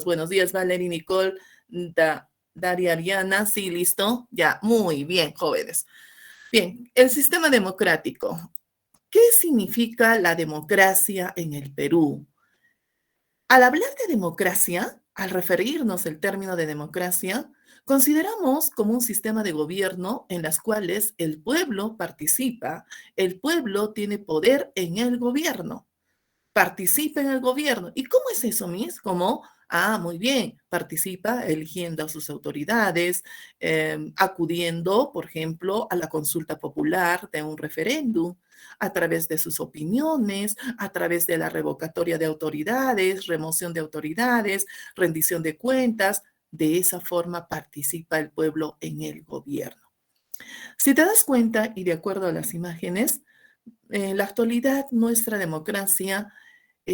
Buenos días, Valerie, Nicole, Daria, Ariana. Sí, listo. Ya, muy bien, jóvenes. Bien, el sistema democrático. ¿Qué significa la democracia en el Perú? Al hablar de democracia, al referirnos al término de democracia, consideramos como un sistema de gobierno en las cuales el pueblo participa, el pueblo tiene poder en el gobierno, participa en el gobierno. ¿Y cómo es eso, Miss? Como, muy bien, participa eligiendo a sus autoridades, acudiendo, por ejemplo, a la consulta popular de un referéndum, a través de sus opiniones, a través de la revocatoria de autoridades, remoción de autoridades, rendición de cuentas. De esa forma participa el pueblo en el gobierno. Si te das cuenta, y de acuerdo a las imágenes, en la actualidad nuestra democracia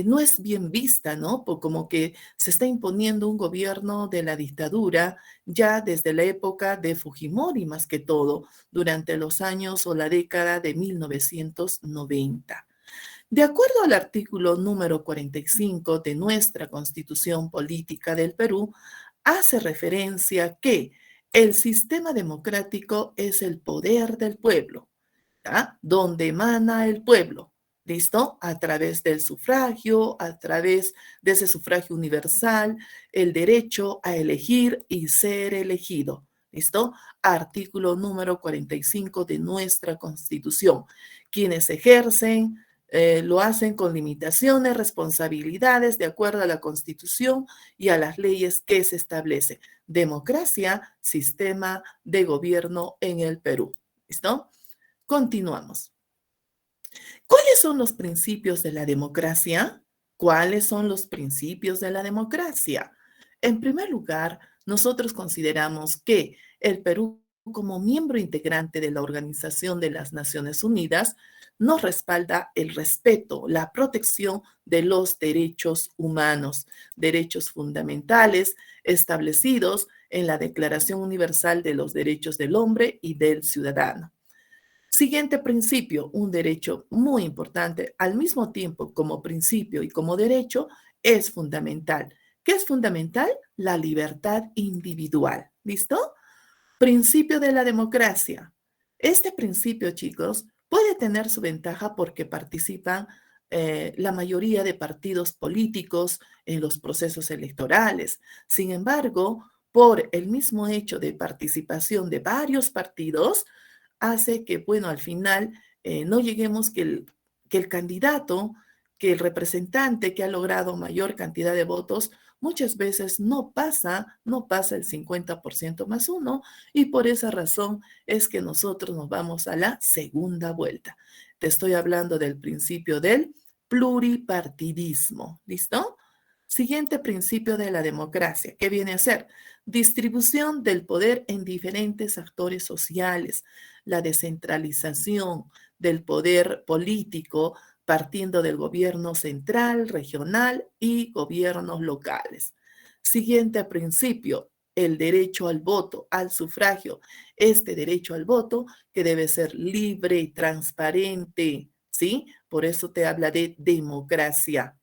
no es bien vista, ¿no? Como que se está imponiendo un gobierno de la dictadura ya desde la época de Fujimori, más que todo, durante los años o la década de 1990. De acuerdo al artículo número 45 de nuestra Constitución Política del Perú, hace referencia que el sistema democrático es el poder del pueblo, ¿ya? Donde emana el pueblo, ¿listo? A través del sufragio, a través de ese sufragio universal, el derecho a elegir y ser elegido, ¿listo? Artículo número 45 de nuestra Constitución. Quienes ejercen lo hacen con limitaciones, responsabilidades de acuerdo a la Constitución y a las leyes que se establecen. Democracia, sistema de gobierno en el Perú. ¿Listo? Continuamos. ¿Cuáles son los principios de la democracia? ¿Cuáles son los principios de la democracia? En primer lugar, nosotros consideramos que el Perú, como miembro integrante de la Organización de las Naciones Unidas, nos respalda el respeto, la protección de los derechos humanos, derechos fundamentales establecidos en la Declaración Universal de los Derechos del Hombre y del Ciudadano. Siguiente principio, un derecho muy importante, al mismo tiempo como principio y como derecho, es fundamental. ¿Qué es fundamental? La libertad individual. ¿Listo? Principio de la democracia. Este principio, chicos, puede tener su ventaja porque participan la mayoría de partidos políticos en los procesos electorales. Sin embargo, por el mismo hecho de participación de varios partidos, hace que, bueno, al final no lleguemos que el candidato, que el representante que ha logrado mayor cantidad de votos, muchas veces no pasa el 50% más uno, y por esa razón es que nosotros nos vamos a la segunda vuelta. Te estoy hablando del principio del pluripartidismo, ¿listo? Siguiente principio de la democracia, ¿qué viene a ser? Distribución del poder en diferentes actores sociales, la descentralización del poder político partiendo del gobierno central, regional y gobiernos locales. Siguiente principio, el derecho al voto, al sufragio. Este derecho al voto que debe ser libre y transparente, ¿sí? Por eso te habla de democracia.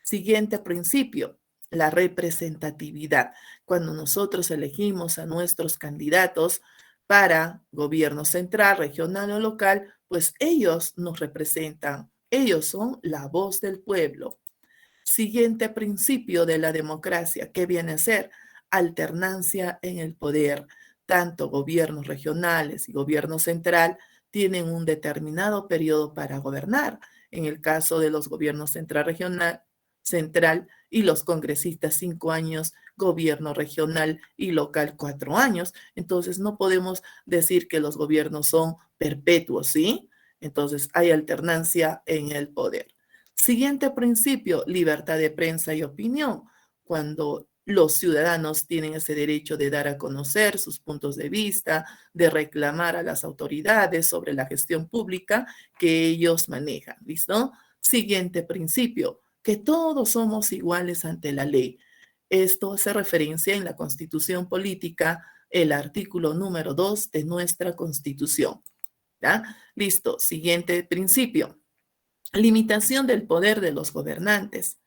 Siguiente principio, la representatividad. Cuando nosotros elegimos a nuestros candidatos para gobierno central, regional o local, pues ellos nos representan. Ellos son la voz del pueblo. Siguiente principio de la democracia, ¿qué viene a ser? Alternancia en el poder. Tanto gobiernos regionales y gobierno central tienen un determinado periodo para gobernar. En el caso de los gobiernos central y los congresistas 5 años, gobierno regional y local 4 años. Entonces no podemos decir que los gobiernos son perpetuos, ¿sí? Entonces hay alternancia en el poder. Siguiente principio, libertad de prensa y opinión. Cuando los ciudadanos tienen ese derecho de dar a conocer sus puntos de vista, de reclamar a las autoridades sobre la gestión pública que ellos manejan, ¿listo? Siguiente principio, que todos somos iguales ante la ley. Esto hace referencia en la Constitución Política, el artículo número 2 de nuestra Constitución. ¿Ya? Listo. Siguiente principio. Limitación del poder de los gobernantes,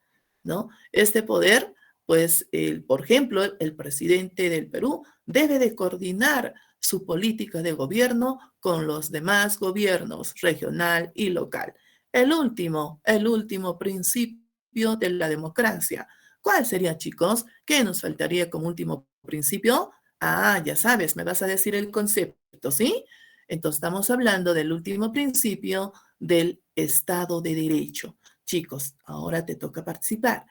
¿no? Este poder Pues, por ejemplo, el presidente del Perú debe de coordinar su política de gobierno con los demás gobiernos regional y local. El último principio de la democracia. ¿Cuál sería, chicos? ¿Qué nos faltaría como último principio? Ah, ya sabes, me vas a decir el concepto, ¿sí? Entonces estamos hablando del último principio del Estado de Derecho. Chicos, ahora te toca participar.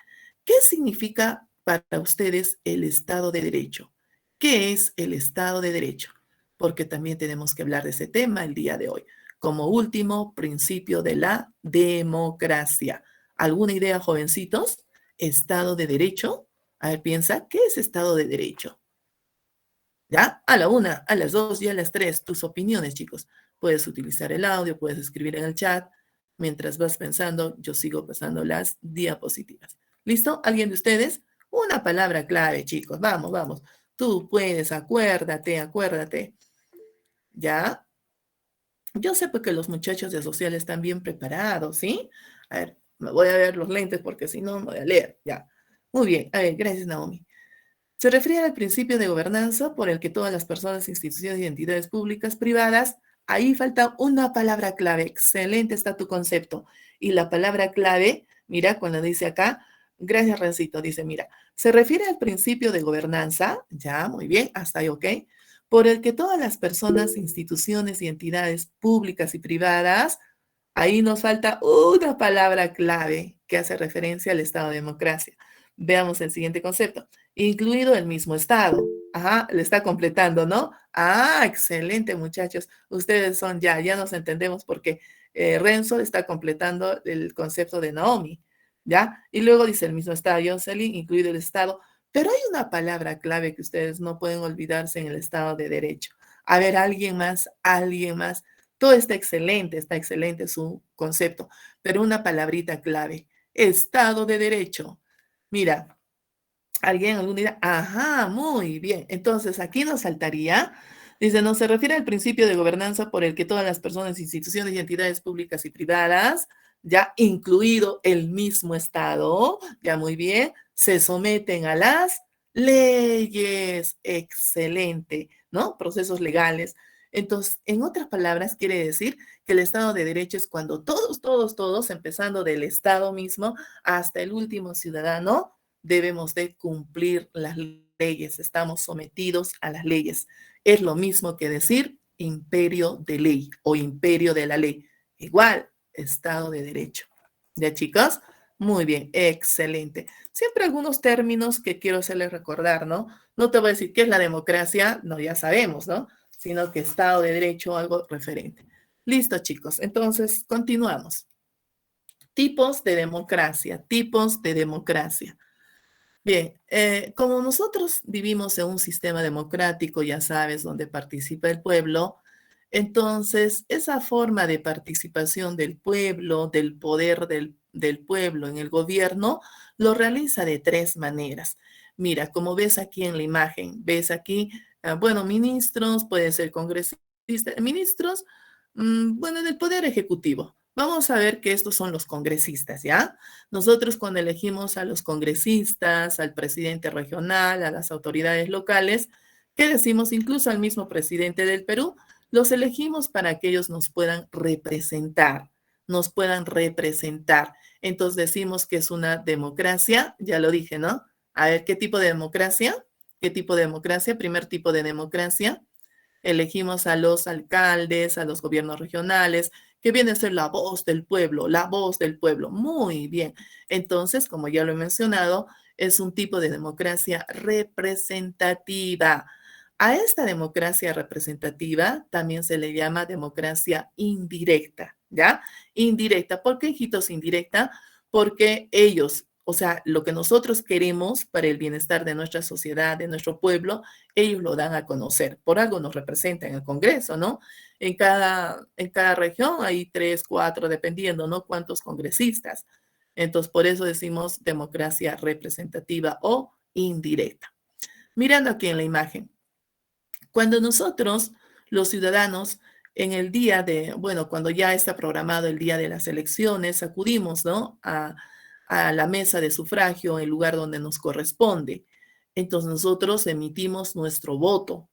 ¿Qué significa para ustedes el Estado de Derecho? ¿Qué es el Estado de Derecho? Porque también tenemos que hablar de ese tema el día de hoy, como último principio de la democracia. ¿Alguna idea, jovencitos? Estado de Derecho. A ver, piensa, ¿qué es Estado de Derecho? ¿Ya? A la una, a las dos y a las tres, tus opiniones, chicos. Puedes utilizar el audio, puedes escribir en el chat. Mientras vas pensando, yo sigo pasando las diapositivas. ¿Listo? ¿Alguien de ustedes? Una palabra clave, chicos. Vamos, vamos. Tú puedes, acuérdate, acuérdate. ¿Ya? Yo sé porque los muchachos de social están bien preparados, ¿sí? A ver, me voy a ver los lentes porque si no, me voy a leer. Ya. Muy bien. A ver, gracias, Naomi. Se refiere al principio de gobernanza por el que todas las personas, instituciones y entidades públicas privadas, ahí falta una palabra clave. Excelente está tu concepto. Y la palabra clave, mira, cuando dice acá, gracias, Rencito, dice, mira, se refiere al principio de gobernanza, ya, muy bien, hasta ahí, ok, por el que todas las personas, instituciones y entidades públicas y privadas, ahí nos falta una palabra clave que hace referencia al Estado de democracia. Veamos el siguiente concepto incluido el mismo estado. Ajá, le está completando, ¿no? Ah, excelente, muchachos. Ustedes son ya nos entendemos porque Renzo está completando el concepto de Naomi, ¿ya? Y luego dice el mismo estado, Jocelyn, incluido el estado. Pero hay una palabra clave que ustedes no pueden olvidarse en el Estado de Derecho. A ver, alguien más, alguien más. Todo está excelente su concepto, pero una palabrita clave, Estado de Derecho. Mira, ¿alguien alguna idea? Ajá, muy bien. Entonces, aquí nos saltaría, dice, no se refiere al principio de gobernanza por el que todas las personas, instituciones y entidades públicas y privadas, ya incluido el mismo Estado, ya muy bien, se someten a las leyes. Excelente, ¿no? Procesos legales. Entonces, en otras palabras, quiere decir que el Estado de Derecho es cuando todos, empezando del Estado mismo hasta el último ciudadano, debemos de cumplir las leyes, estamos sometidos a las leyes. Es lo mismo que decir imperio de ley o imperio de la ley. Igual, Estado de Derecho. ¿Ya, chicos? Muy bien, excelente. Siempre algunos términos que quiero hacerles recordar, ¿no? No te voy a decir qué es la democracia, no, ya sabemos, ¿no? Sino que Estado de Derecho, algo referente. Listo, chicos. Entonces, continuamos. Tipos de democracia, tipos de democracia. Bien, como nosotros vivimos en un sistema democrático, ya sabes, donde participa el pueblo, entonces esa forma de participación del pueblo, del poder del pueblo en el gobierno, lo realiza de tres maneras. Mira, como ves aquí en la imagen, ves aquí, bueno, ministros, puede ser congresistas, ministros, bueno, del poder ejecutivo. Vamos a ver que estos son los congresistas, ¿ya? Nosotros cuando elegimos a los congresistas, al presidente regional, a las autoridades locales, ¿qué decimos? Incluso al mismo presidente del Perú, los elegimos para que ellos nos puedan representar, nos puedan representar. Entonces decimos que es una democracia, ya lo dije, ¿no? A ver, ¿qué tipo de democracia? ¿Qué tipo de democracia? Primer tipo de democracia. Elegimos a los alcaldes, a los gobiernos regionales, que viene a ser la voz del pueblo, la voz del pueblo. Muy bien. Entonces, como ya lo he mencionado, es un tipo de democracia representativa. A esta democracia representativa también se le llama democracia indirecta, ¿ya? Indirecta. ¿Por qué, hijitos, indirecta? Porque ellos, o sea, lo que nosotros queremos para el bienestar de nuestra sociedad, de nuestro pueblo, ellos lo dan a conocer. Por algo nos representan en el Congreso, ¿no? En cada región hay 3, 4, dependiendo, ¿no? Cuántos congresistas. Entonces, por eso decimos democracia representativa o indirecta. Mirando aquí en la imagen, cuando nosotros, los ciudadanos, en el día de, bueno, cuando ya está programado el día de las elecciones, acudimos, ¿no? a la mesa de sufragio, el lugar donde nos corresponde. Entonces nosotros emitimos nuestro voto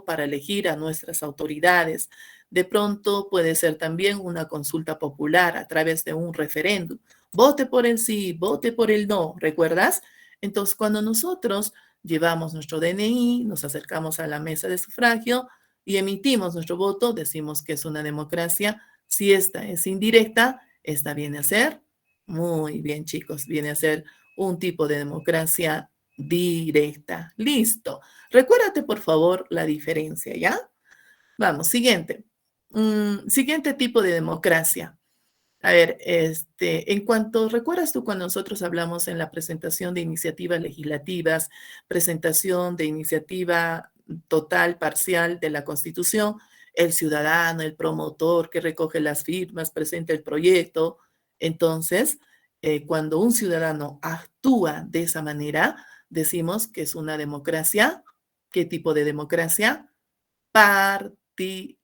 para elegir a nuestras autoridades. De pronto puede ser también una consulta popular a través de un referéndum. Vote por el sí, vote por el no, ¿recuerdas? Entonces, cuando nosotros llevamos nuestro DNI, nos acercamos a la mesa de sufragio y emitimos nuestro voto, decimos que es una democracia. Si esta es indirecta, esta viene a ser, muy bien chicos, viene a ser un tipo de democracia directa. Listo. Recuérdate, por favor, la diferencia, ¿ya? Vamos, siguiente. Siguiente tipo de democracia. A ver, en cuanto, ¿recuerdas tú cuando nosotros hablamos en la presentación de iniciativas legislativas, presentación de iniciativa total, parcial de la Constitución, el ciudadano, el promotor que recoge las firmas, presenta el proyecto? Entonces, cuando un ciudadano actúa de esa manera, decimos que es una democracia. ¿Qué tipo de democracia? Participativa.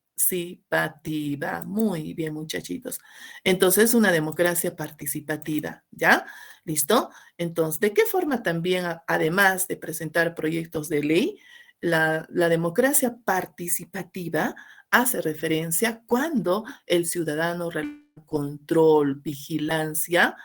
Muy bien, muchachitos. Entonces, una democracia participativa, ¿ya? ¿Listo? Entonces, ¿de qué forma también, además de presentar proyectos de ley, la democracia participativa hace referencia cuando el ciudadano realiza control, vigilancia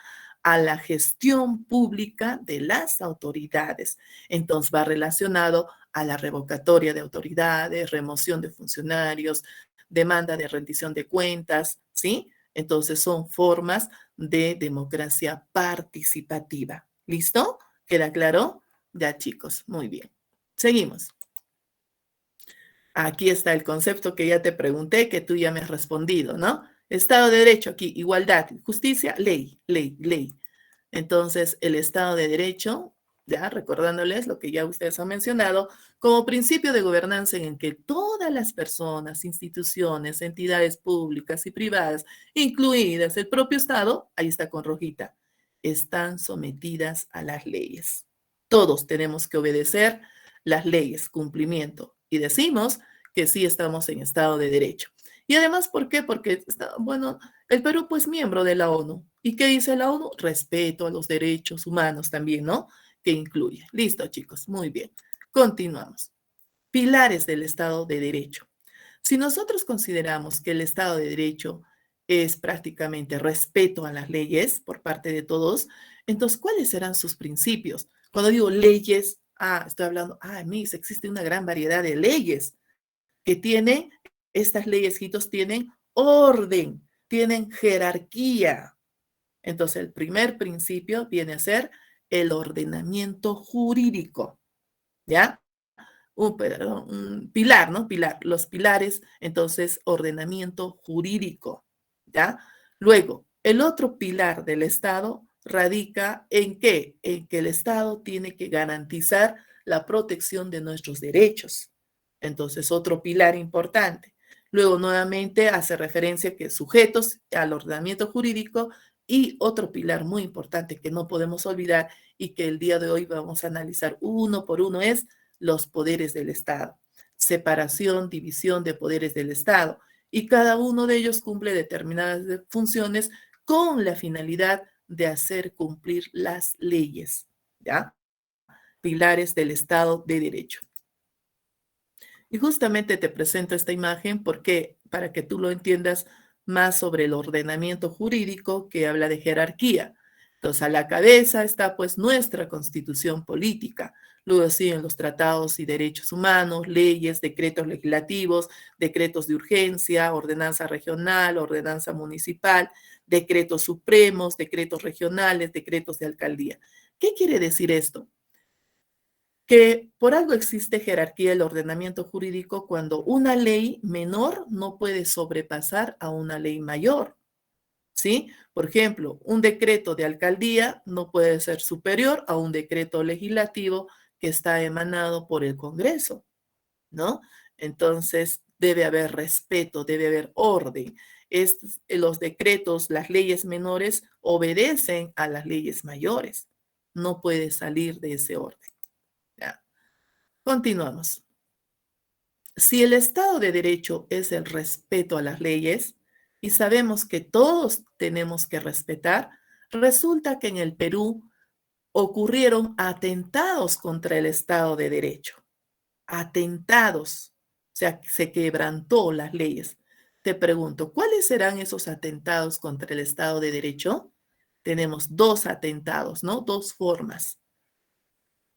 a la gestión pública de las autoridades? Entonces, va relacionado a la revocatoria de autoridades, remoción de funcionarios, demanda de rendición de cuentas, ¿sí? Entonces son formas de democracia participativa. ¿Listo? ¿Queda claro? Ya chicos, muy bien. Seguimos. Aquí está el concepto que ya te pregunté, que tú ya me has respondido, ¿no? Estado de Derecho aquí, igualdad, justicia, ley, ley, ley. Entonces, el Estado de Derecho, ya recordándoles lo que ya ustedes han mencionado, como principio de gobernanza en el que todas las personas, instituciones, entidades públicas y privadas, incluidas el propio Estado, ahí está con rojita, están sometidas a las leyes. Todos tenemos que obedecer las leyes, cumplimiento. Y decimos que sí estamos en Estado de Derecho. Y además, ¿por qué? Porque, bueno, el Perú, pues, miembro de la ONU. ¿Y qué dice la ONU? Respeto a los derechos humanos también, ¿no? Que incluye. Listo, chicos. Muy bien. Continuamos. Pilares del Estado de Derecho. Si nosotros consideramos que el Estado de Derecho es prácticamente respeto a las leyes por parte de todos, entonces, ¿cuáles serán sus principios? Cuando digo leyes, estoy hablando, mis, existe una gran variedad de leyes que tienen, estas leyesitos tienen orden, tienen jerarquía. Entonces, el primer principio viene a ser el ordenamiento jurídico, ¿ya? Un pilar, ¿no? Pilar, los pilares, entonces, ordenamiento jurídico, ¿ya? Luego, el otro pilar del Estado radica en qué? En que el Estado tiene que garantizar la protección de nuestros derechos. Entonces, otro pilar importante. Luego, nuevamente, hace referencia que sujetos al ordenamiento jurídico y otro pilar muy importante que no podemos olvidar y que el día de hoy vamos a analizar uno por uno es los poderes del Estado. Separación, división de poderes del Estado. Y cada uno de ellos cumple determinadas funciones con la finalidad de hacer cumplir las leyes, ¿ya? Pilares del Estado de Derecho. Y justamente te presento esta imagen porque para que tú lo entiendas más sobre el ordenamiento jurídico que habla de jerarquía. Entonces, a la cabeza está pues nuestra constitución política. Luego siguen los tratados y derechos humanos, leyes, decretos legislativos, decretos de urgencia, ordenanza regional, ordenanza municipal, decretos supremos, decretos regionales, decretos de alcaldía. ¿Qué quiere decir esto? Que por algo existe jerarquía del ordenamiento jurídico cuando una ley menor no puede sobrepasar a una ley mayor, ¿sí? Por ejemplo, un decreto de alcaldía no puede ser superior a un decreto legislativo que está emanado por el Congreso, ¿no? Entonces, debe haber respeto, debe haber orden. Los decretos, las leyes menores obedecen a las leyes mayores. No puede salir de ese orden. ¿Ya? Continuamos. Si el Estado de Derecho es el respeto a las leyes, y sabemos que todos tenemos que respetar, Resulta que en el Perú ocurrieron atentados contra el Estado de Derecho. Atentados. O sea, se quebrantó las leyes. Te pregunto, ¿cuáles serán esos atentados contra el Estado de Derecho? Tenemos dos atentados, ¿no? Dos formas.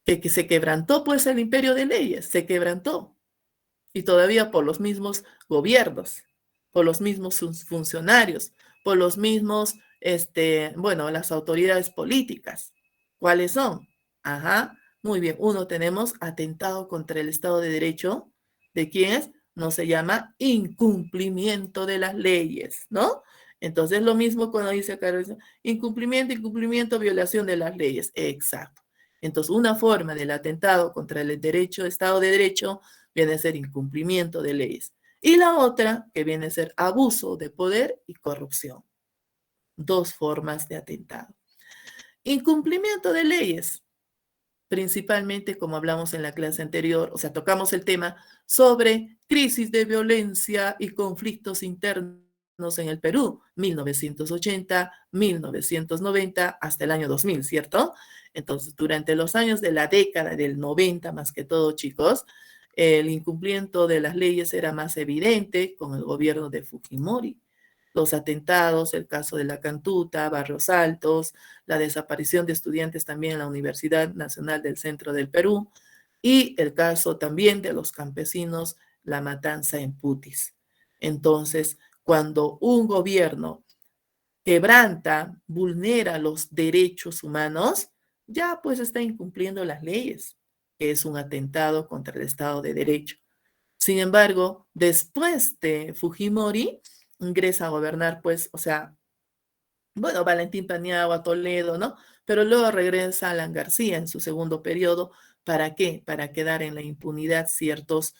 Que se quebrantó, pues, el imperio de leyes, se quebrantó. Y todavía por los mismos gobiernos, por los mismos funcionarios, por los mismos, bueno, las autoridades políticas. ¿Cuáles son? Ajá, muy bien. Uno, tenemos atentado contra el Estado de Derecho. ¿De quién es? No, se llama incumplimiento de las leyes, ¿no? Entonces, lo mismo cuando dice acá, incumplimiento, incumplimiento, violación de las leyes. Exacto. Entonces, una forma del atentado contra el derecho, Estado de Derecho, viene a ser incumplimiento de leyes. Y la otra, que viene a ser abuso de poder y corrupción. Dos formas de atentado. Incumplimiento de leyes, principalmente como hablamos en la clase anterior, o sea, tocamos el tema sobre crisis de violencia y conflictos internos en el Perú, 1980, 1990, hasta el año 2000, ¿cierto? Entonces, durante los años de la década del 90, más que todo, chicos, el incumplimiento de las leyes era más evidente con el gobierno de Fujimori. Los atentados, el caso de la Cantuta, Barrios Altos, la desaparición de estudiantes también en la Universidad Nacional del Centro del Perú y el caso también de los campesinos, la matanza en Putis. Entonces, cuando un gobierno quebranta, vulnera los derechos humanos, ya pues está incumpliendo las leyes, que es un atentado contra el Estado de Derecho. Sin embargo, después de Fujimori, ingresa a gobernar, pues, o sea, bueno, Valentín Paniagua, Toledo, ¿no? Pero luego regresa Alan García en su segundo periodo. ¿Para qué? Para quedar en la impunidad ciertos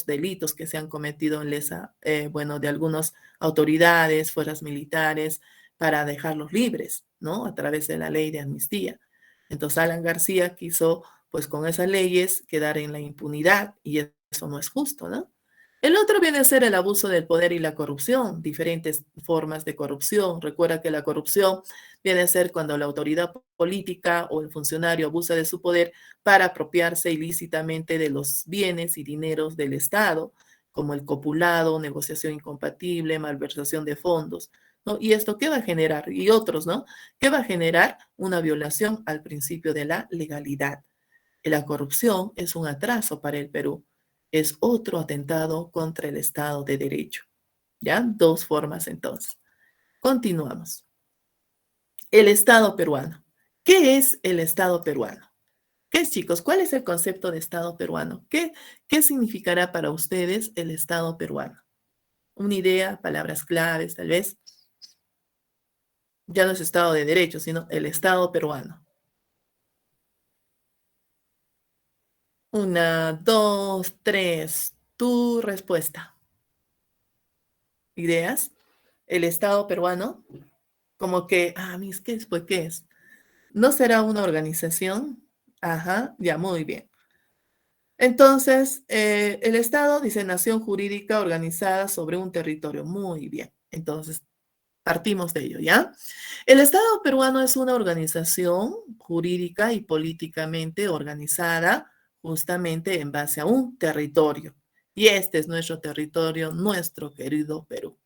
delitos que se han cometido en lesa, bueno, de algunas autoridades, fuerzas militares, para dejarlos libres, ¿no? A través de la ley de amnistía. Entonces, Alan García quiso, pues, con esas leyes quedar en la impunidad y eso no es justo, ¿no? El otro viene a ser el abuso del poder y la corrupción, diferentes formas de corrupción. Recuerda que la corrupción viene a ser cuando la autoridad política o el funcionario abusa de su poder para apropiarse ilícitamente de los bienes y dineros del Estado, como el copulado, negociación incompatible, malversación de fondos, ¿no? ¿Y esto qué va a generar? Y otros, ¿no? ¿Qué va a generar? Una violación al principio de la legalidad. La corrupción es un atraso para el Perú, es otro atentado contra el Estado de Derecho. ¿Ya? Dos formas entonces. Continuamos. El Estado peruano. ¿Qué es el Estado peruano? ¿Qué es, chicos? ¿Cuál es el concepto de Estado peruano? ¿Qué significará para ustedes el Estado peruano? Una idea, palabras claves, tal vez. Ya no es Estado de Derecho, sino el Estado peruano. Una, dos, tres. Tu respuesta. ¿Ideas? El Estado peruano, como que, mis, ¿qué es? Pues, ¿qué es? ¿No será una organización? Ajá, ya, muy bien. Entonces, el Estado dice nación jurídica organizada sobre un territorio. Muy bien. Entonces, partimos de ello, ¿ya? El Estado peruano es una organización jurídica y políticamente organizada justamente en base a un territorio. Y este es nuestro territorio, nuestro querido Perú.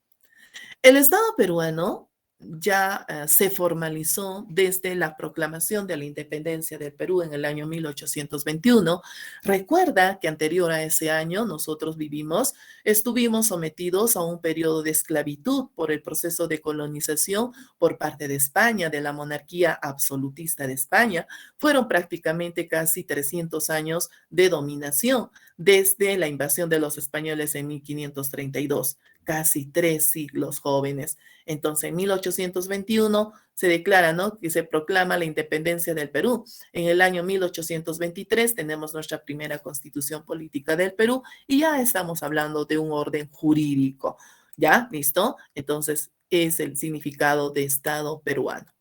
El Estado peruano ya se formalizó desde la proclamación de la independencia del Perú en el año 1821. Recuerda que anterior a ese año nosotros estuvimos sometidos a un periodo de esclavitud por el proceso de colonización por parte de España, de la monarquía absolutista de España. Fueron prácticamente casi 300 años de dominación desde la invasión de los españoles en 1532. Casi 3 siglos, jóvenes. Entonces, en 1821 se declara, ¿no?, que se proclama la independencia del Perú. En el año 1823 tenemos nuestra primera constitución política del Perú y ya estamos hablando de un orden jurídico. ¿Ya? ¿Listo? Entonces, es el significado de Estado peruano.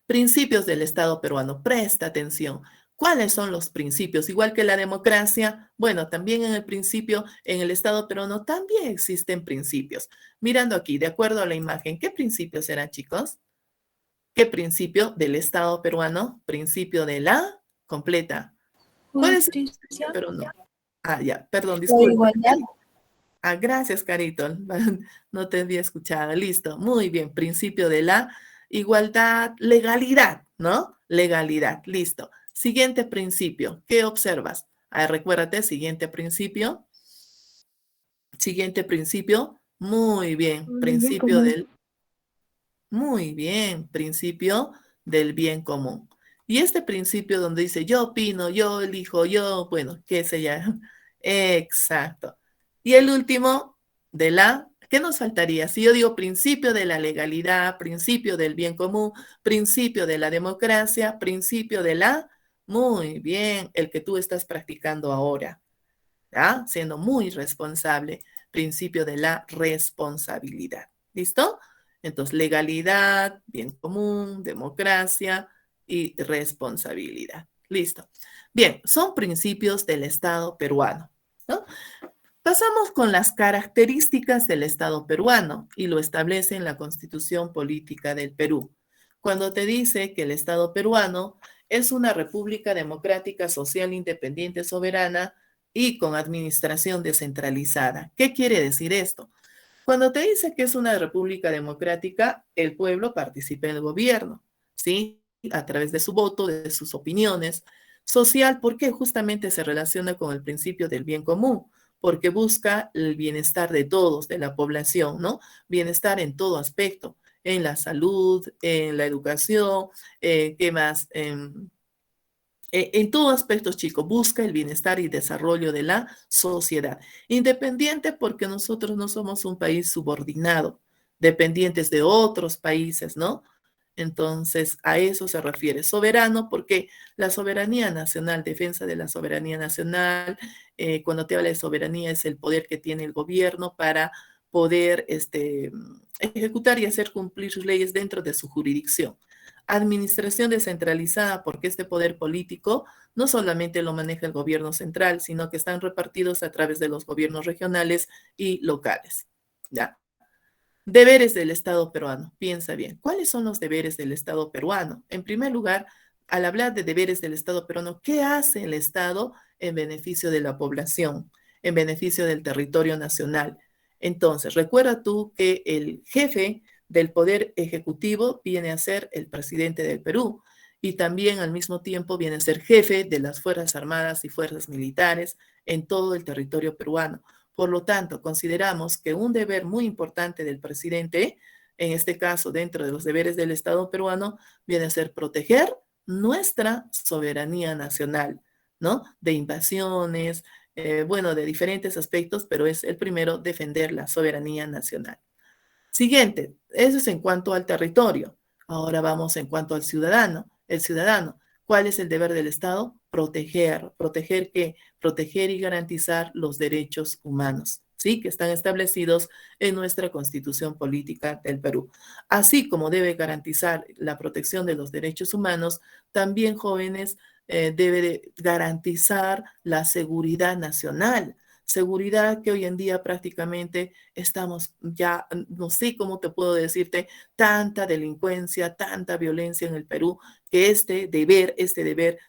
Principios del Estado peruano. Presta atención. ¿Cuáles son los principios? Igual que la democracia, bueno, también en el principio, en el Estado peruano también existen principios. Mirando aquí, de acuerdo a la imagen, ¿qué principios eran, chicos? ¿Qué principio del Estado peruano? Principio de la completa. ¿Cuál es el principio Justicia. peruano? Ah, ya, perdón, La disculpa. igualdad. Ah, gracias, Carito. No te había escuchado. Listo. Muy bien. Principio de la igualdad, legalidad, ¿no? Legalidad. Listo. Siguiente principio. ¿Qué observas? Ah, recuérdate, siguiente principio. Siguiente principio. Muy bien. Bien Principio común. del Muy bien, principio del bien común. Y este principio donde dice yo opino, yo elijo, yo, bueno, qué sé ya. Exacto. Y el último de la, ¿qué nos faltaría? Si yo digo principio de la legalidad, principio del bien común, principio de la democracia, principio de la, muy bien, el que tú estás practicando ahora, ¿ya? Siendo muy responsable, principio de la responsabilidad. ¿Listo? Entonces, legalidad, bien común, democracia y responsabilidad. Listo. Bien, son principios del Estado peruano, ¿no? Pasamos con las características del Estado peruano y lo establece en la Constitución Política del Perú. Cuando te dice que el Estado peruano es una república democrática, social, independiente, soberana y con administración descentralizada. ¿Qué quiere decir esto? Cuando te dice que es una república democrática, el pueblo participa en el gobierno, ¿sí? A través de su voto, de sus opiniones. Social, porque justamente se relaciona con el principio del bien común, porque busca el bienestar de todos, de la población, ¿no? Bienestar en todo aspecto, en la salud, en la educación, ¿qué más? En todo aspecto, chicos, busca el bienestar y desarrollo de la sociedad. Independiente porque nosotros no somos un país subordinado, dependientes de otros países, ¿no? Entonces, a eso se refiere. Soberano, porque la soberanía nacional, defensa de la soberanía nacional, cuando te habla de soberanía es el poder que tiene el gobierno para poder ejecutar y hacer cumplir sus leyes dentro de su jurisdicción. Administración descentralizada, porque este poder político no solamente lo maneja el gobierno central, sino que están repartidos a través de los gobiernos regionales y locales. ¿Ya? Deberes del Estado peruano. Piensa bien, ¿cuáles son los deberes del Estado peruano? En primer lugar, al hablar de deberes del Estado peruano, ¿qué hace el Estado en beneficio de la población, en beneficio del territorio nacional? Entonces, recuerda tú que el jefe del Poder Ejecutivo viene a ser el presidente del Perú y también al mismo tiempo viene a ser jefe de las Fuerzas Armadas y Fuerzas Militares en todo el territorio peruano. Por lo tanto, consideramos que un deber muy importante del presidente, en este caso dentro de los deberes del Estado peruano, viene a ser proteger nuestra soberanía nacional, ¿no? De invasiones, bueno, de diferentes aspectos, pero es el primero defender la soberanía nacional. Siguiente, eso es en cuanto al territorio. Ahora vamos en cuanto al ciudadano. El ciudadano, ¿cuál es el deber del Estado? Proteger. ¿Proteger qué? Proteger y garantizar los derechos humanos, ¿sí? Que están establecidos en nuestra Constitución Política del Perú. Así como debe garantizar la protección de los derechos humanos, también jóvenes debe de garantizar la seguridad nacional. Seguridad que hoy en día prácticamente estamos ya, no sé cómo te puedo decirte, tanta delincuencia, tanta violencia en el Perú, que este deber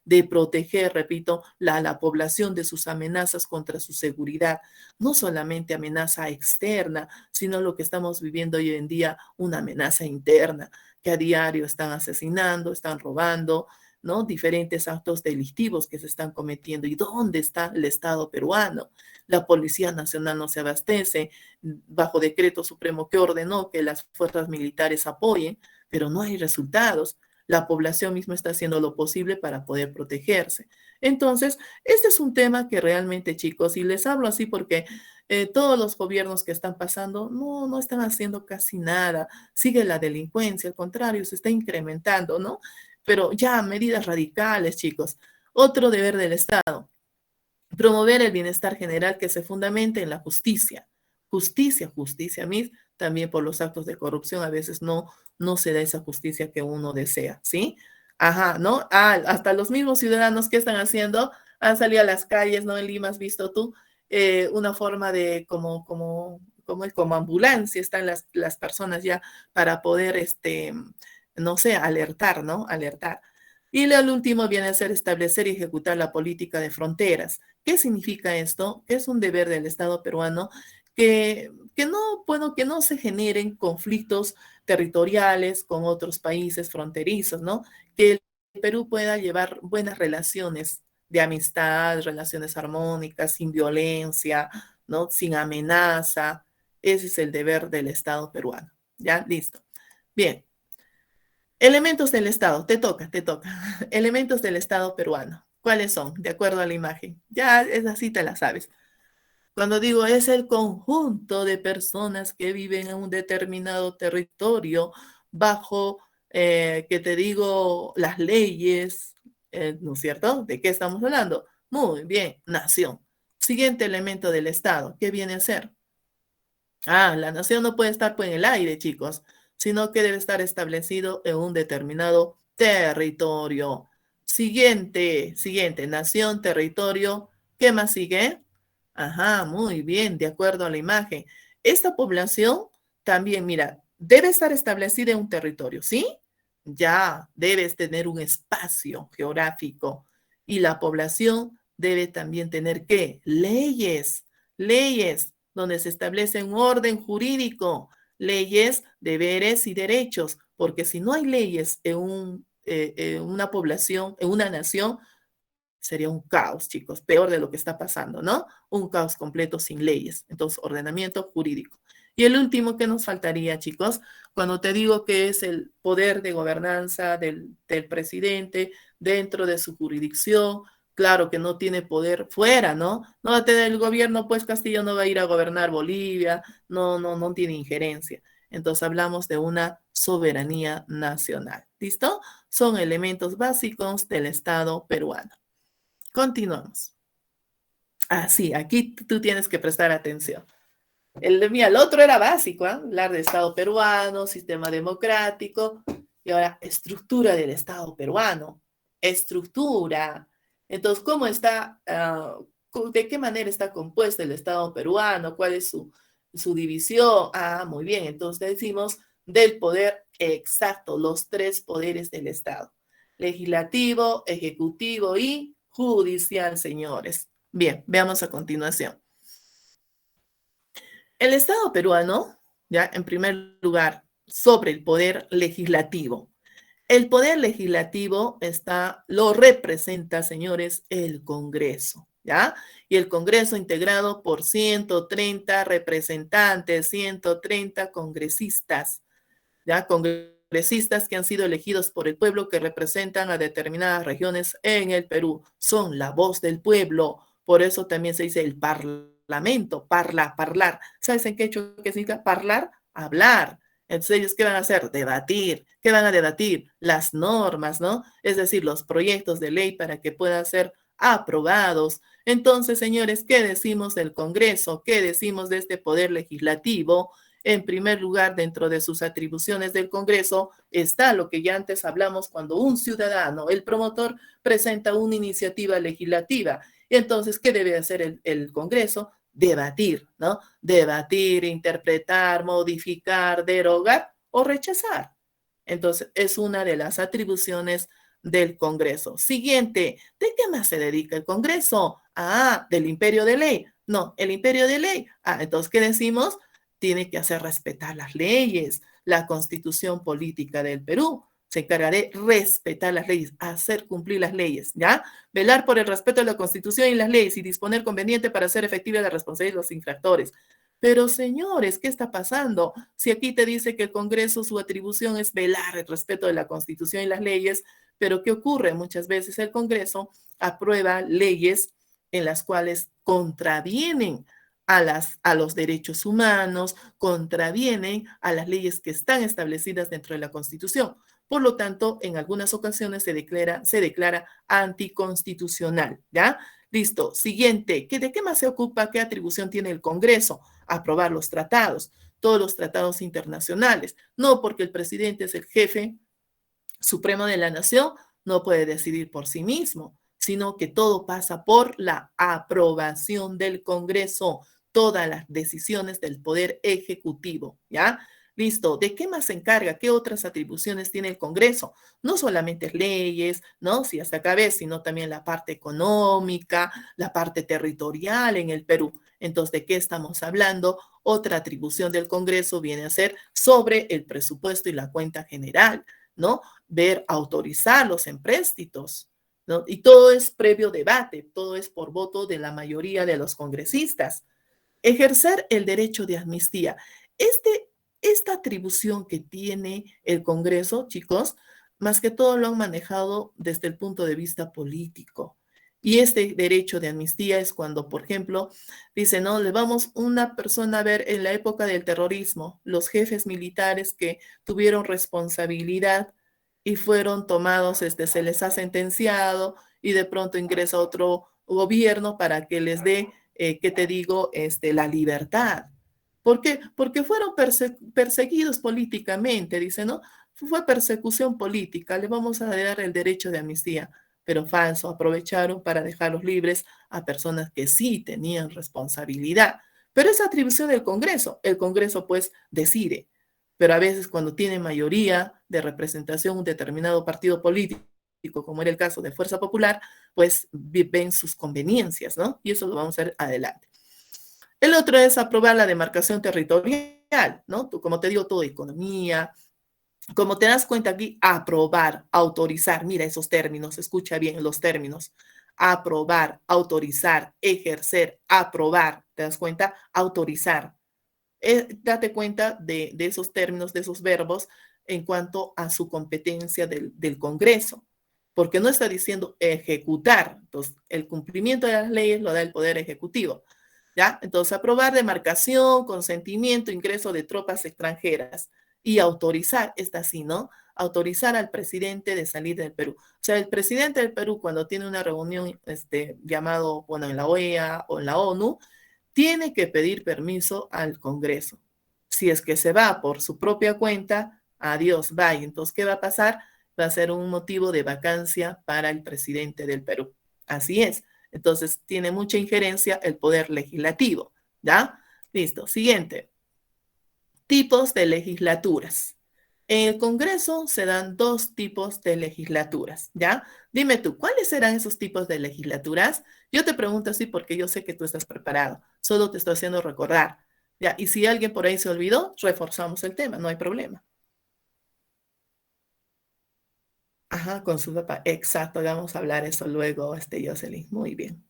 de proteger, repito, la población de sus amenazas contra su seguridad, no solamente amenaza externa, sino lo que estamos viviendo hoy en día, una amenaza interna, que a diario están asesinando, están robando, ¿no? Diferentes actos delictivos que se están cometiendo. ¿Y dónde está el Estado peruano? La Policía Nacional no se abastece, bajo decreto supremo que ordenó que las fuerzas militares apoyen, pero no hay resultados. La población misma está haciendo lo posible para poder protegerse. Entonces, este es un tema que realmente, chicos, y les hablo así porque todos los gobiernos que están pasando no están haciendo casi nada. Sigue la delincuencia, al contrario, se está incrementando, ¿no? Pero ya medidas radicales, chicos. Otro deber del Estado, promover el bienestar general que se fundamente en la justicia. Justicia, justicia, mis, también por los actos de corrupción a veces no se da esa justicia que uno desea, ¿sí? Ajá, ¿no? Ah, hasta los mismos ciudadanos que están haciendo han salido a las calles, ¿no? En Lima has visto tú una forma de como ambulancia, están las personas ya para poder no sé, alertar, ¿no? Alertar. Y el último viene a ser establecer y ejecutar la política de fronteras. ¿Qué significa esto? Es un deber del Estado peruano que no, bueno, que no se generen conflictos territoriales con otros países fronterizos, ¿no? Que el Perú pueda llevar buenas relaciones de amistad, relaciones armónicas, sin violencia, ¿no? Sin amenaza. Ese es el deber del Estado peruano. ¿Ya? Listo. Bien. Elementos del Estado. Te toca, te toca. Elementos del Estado peruano. ¿Cuáles son? De acuerdo a la imagen. Ya es así, te la sabes. Cuando digo es el conjunto de personas que viven en un determinado territorio bajo, que te digo, las leyes, ¿no es cierto? ¿De qué estamos hablando? Muy bien, nación. Siguiente elemento del Estado, ¿qué viene a ser? Ah, la nación no puede estar pues, en el aire, chicos, sino que debe estar establecido en un determinado territorio. Siguiente, nación, territorio. ¿Qué más sigue? Ajá, muy bien, de acuerdo a la imagen. Esta población también, mira, debe estar establecida en un territorio, ¿sí? Ya, debes tener un espacio geográfico y la población debe también tener, ¿qué? Leyes donde se establece un orden jurídico, leyes, deberes y derechos, porque si no hay leyes en una población, en una nación, sería un caos, chicos, peor de lo que está pasando, ¿no? Un caos completo sin leyes. Entonces, ordenamiento jurídico. Y el último que nos faltaría, chicos, cuando te digo que es el poder de gobernanza del presidente dentro de su jurisdicción, claro que no tiene poder fuera, ¿no? No va a tener el gobierno, pues Castillo no va a ir a gobernar Bolivia, no tiene injerencia. Entonces hablamos de una soberanía nacional. ¿Listo? Son elementos básicos del Estado peruano. Continuamos. Ah, sí, aquí tú tienes que prestar atención. Mira, el otro era básico, ¿eh? Hablar de Estado peruano, sistema democrático, y ahora estructura del Estado peruano. Estructura. Entonces, ¿cómo está, de qué manera está compuesto el Estado peruano? ¿Cuál es su división? Ah, muy bien. Entonces decimos del poder exacto, los tres poderes del Estado. Legislativo, ejecutivo y judicial, señores. Bien, veamos a continuación. El Estado peruano, ya en primer lugar, sobre el poder legislativo. El poder legislativo lo representa, señores, el Congreso, ¿ya? Y el Congreso integrado por 130 representantes, 130 congresistas, ¿ya? Congresistas que han sido elegidos por el pueblo que representan a determinadas regiones en el Perú. Son la voz del pueblo. Por eso también se dice el parlamento, hablar. ¿Sabes en qué hecho qué significa hablar? Hablar. Entonces, ¿ellos qué van a hacer? Debatir. ¿Qué van a debatir? Las normas, ¿no? Es decir, los proyectos de ley para que puedan ser aprobados. Entonces, señores, ¿qué decimos del Congreso? ¿Qué decimos de este poder legislativo? En primer lugar, dentro de sus atribuciones del Congreso está lo que ya antes hablamos cuando un ciudadano, el promotor, presenta una iniciativa legislativa. Y entonces, ¿qué debe hacer el Congreso? Debatir, ¿no? Debatir, interpretar, modificar, derogar o rechazar. Entonces, es una de las atribuciones del Congreso. Siguiente, ¿de qué más se dedica el Congreso? Ah, del imperio de ley. No, el imperio de ley. Ah, entonces, ¿qué decimos? Tiene que hacer respetar las leyes, la constitución política del Perú. Se encarga de respetar las leyes, hacer cumplir las leyes, ¿ya? Velar por el respeto de la constitución y las leyes y disponer conveniente para hacer efectiva la responsabilidad de los infractores. Pero señores, ¿qué está pasando? Si aquí te dice que el Congreso su atribución es velar el respeto de la Constitución y las leyes, pero ¿qué ocurre? Muchas veces el Congreso aprueba leyes en las cuales contravienen a los derechos humanos, contravienen a las leyes que están establecidas dentro de la Constitución. Por lo tanto, en algunas ocasiones se declara anticonstitucional, ¿ya? Listo. Siguiente. ¿De qué más se ocupa? ¿Qué atribución tiene el Congreso? Aprobar los tratados, todos los tratados internacionales. No porque el presidente es el jefe supremo de la nación, no puede decidir por sí mismo, sino que todo pasa por la aprobación del Congreso, todas las decisiones del Poder Ejecutivo, ¿ya? Listo. ¿De qué más se encarga? ¿Qué otras atribuciones tiene el Congreso? No solamente leyes, ¿no? Si hasta acá ves, sino también la parte económica, la parte territorial en el Perú. Entonces, ¿de qué estamos hablando? Otra atribución del Congreso viene a ser sobre el presupuesto y la cuenta general, ¿no? Ver, autorizar los empréstitos, ¿no? Y todo es previo debate, todo es por voto de la mayoría de los congresistas. Ejercer el derecho de amnistía. Esta atribución que tiene el Congreso, chicos, más que todo lo han manejado desde el punto de vista político. Y este derecho de amnistía es cuando, por ejemplo, dice, no, le vamos una persona a ver en la época del terrorismo, los jefes militares que tuvieron responsabilidad y fueron tomados, se les ha sentenciado y de pronto ingresa otro gobierno para que les dé, ¿qué te digo?, la libertad. ¿Por qué? Porque fueron perseguidos políticamente, dice, ¿no? Fue persecución política, le vamos a dar el derecho de amnistía, pero falso, aprovecharon para dejarlos libres a personas que sí tenían responsabilidad. Pero es atribución del Congreso, el Congreso pues decide, pero a veces cuando tiene mayoría de representación un determinado partido político, como era el caso de Fuerza Popular, pues ven sus conveniencias, ¿no? Y eso lo vamos a ver adelante. El otro es aprobar la demarcación territorial, ¿no? Tú, como te digo, todo economía. Como te das cuenta aquí, aprobar, autorizar, mira esos términos, escucha bien los términos. Aprobar, autorizar, ejercer, aprobar, ¿te das cuenta? Autorizar. Date cuenta de esos términos, de esos verbos en cuanto a su competencia del Congreso, porque no está diciendo ejecutar, entonces el cumplimiento de las leyes lo da el Poder Ejecutivo, ¿ya? Entonces aprobar demarcación, consentimiento, ingreso de tropas extranjeras y autorizar, está así, ¿no? Autorizar al presidente de salir del Perú. O sea, el presidente del Perú cuando tiene una reunión llamado, bueno, en la OEA o en la ONU, tiene que pedir permiso al Congreso. Si es que se va por su propia cuenta, adiós, bye. Entonces, ¿qué va a pasar? Va a ser un motivo de vacancia para el presidente del Perú. Así es. Entonces, tiene mucha injerencia el poder legislativo. ¿Ya? Listo. Siguiente. Tipos de legislaturas. En el Congreso se dan dos tipos de legislaturas, ¿ya? Dime tú, ¿cuáles serán esos tipos de legislaturas? Yo te pregunto así porque yo sé que tú estás preparado, solo te estoy haciendo recordar, ¿ya? Y si alguien por ahí se olvidó, reforzamos el tema, no hay problema. Ajá, con su papá, exacto, vamos a hablar eso luego, Jocelyn, muy bien.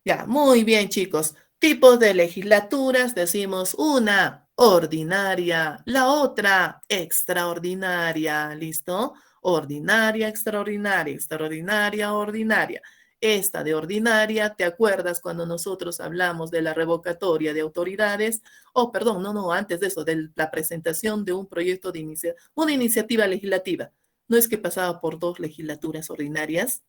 Ya, muy bien, chicos. Tipos de legislaturas, decimos una ordinaria, la otra extraordinaria, ¿listo? Ordinaria, extraordinaria, extraordinaria, ordinaria. Esta de ordinaria, ¿te acuerdas cuando nosotros hablamos de la revocatoria de autoridades? Oh, perdón, no, antes de eso, de la presentación de un proyecto de una iniciativa legislativa. ¿No es que pasaba por dos legislaturas ordinarias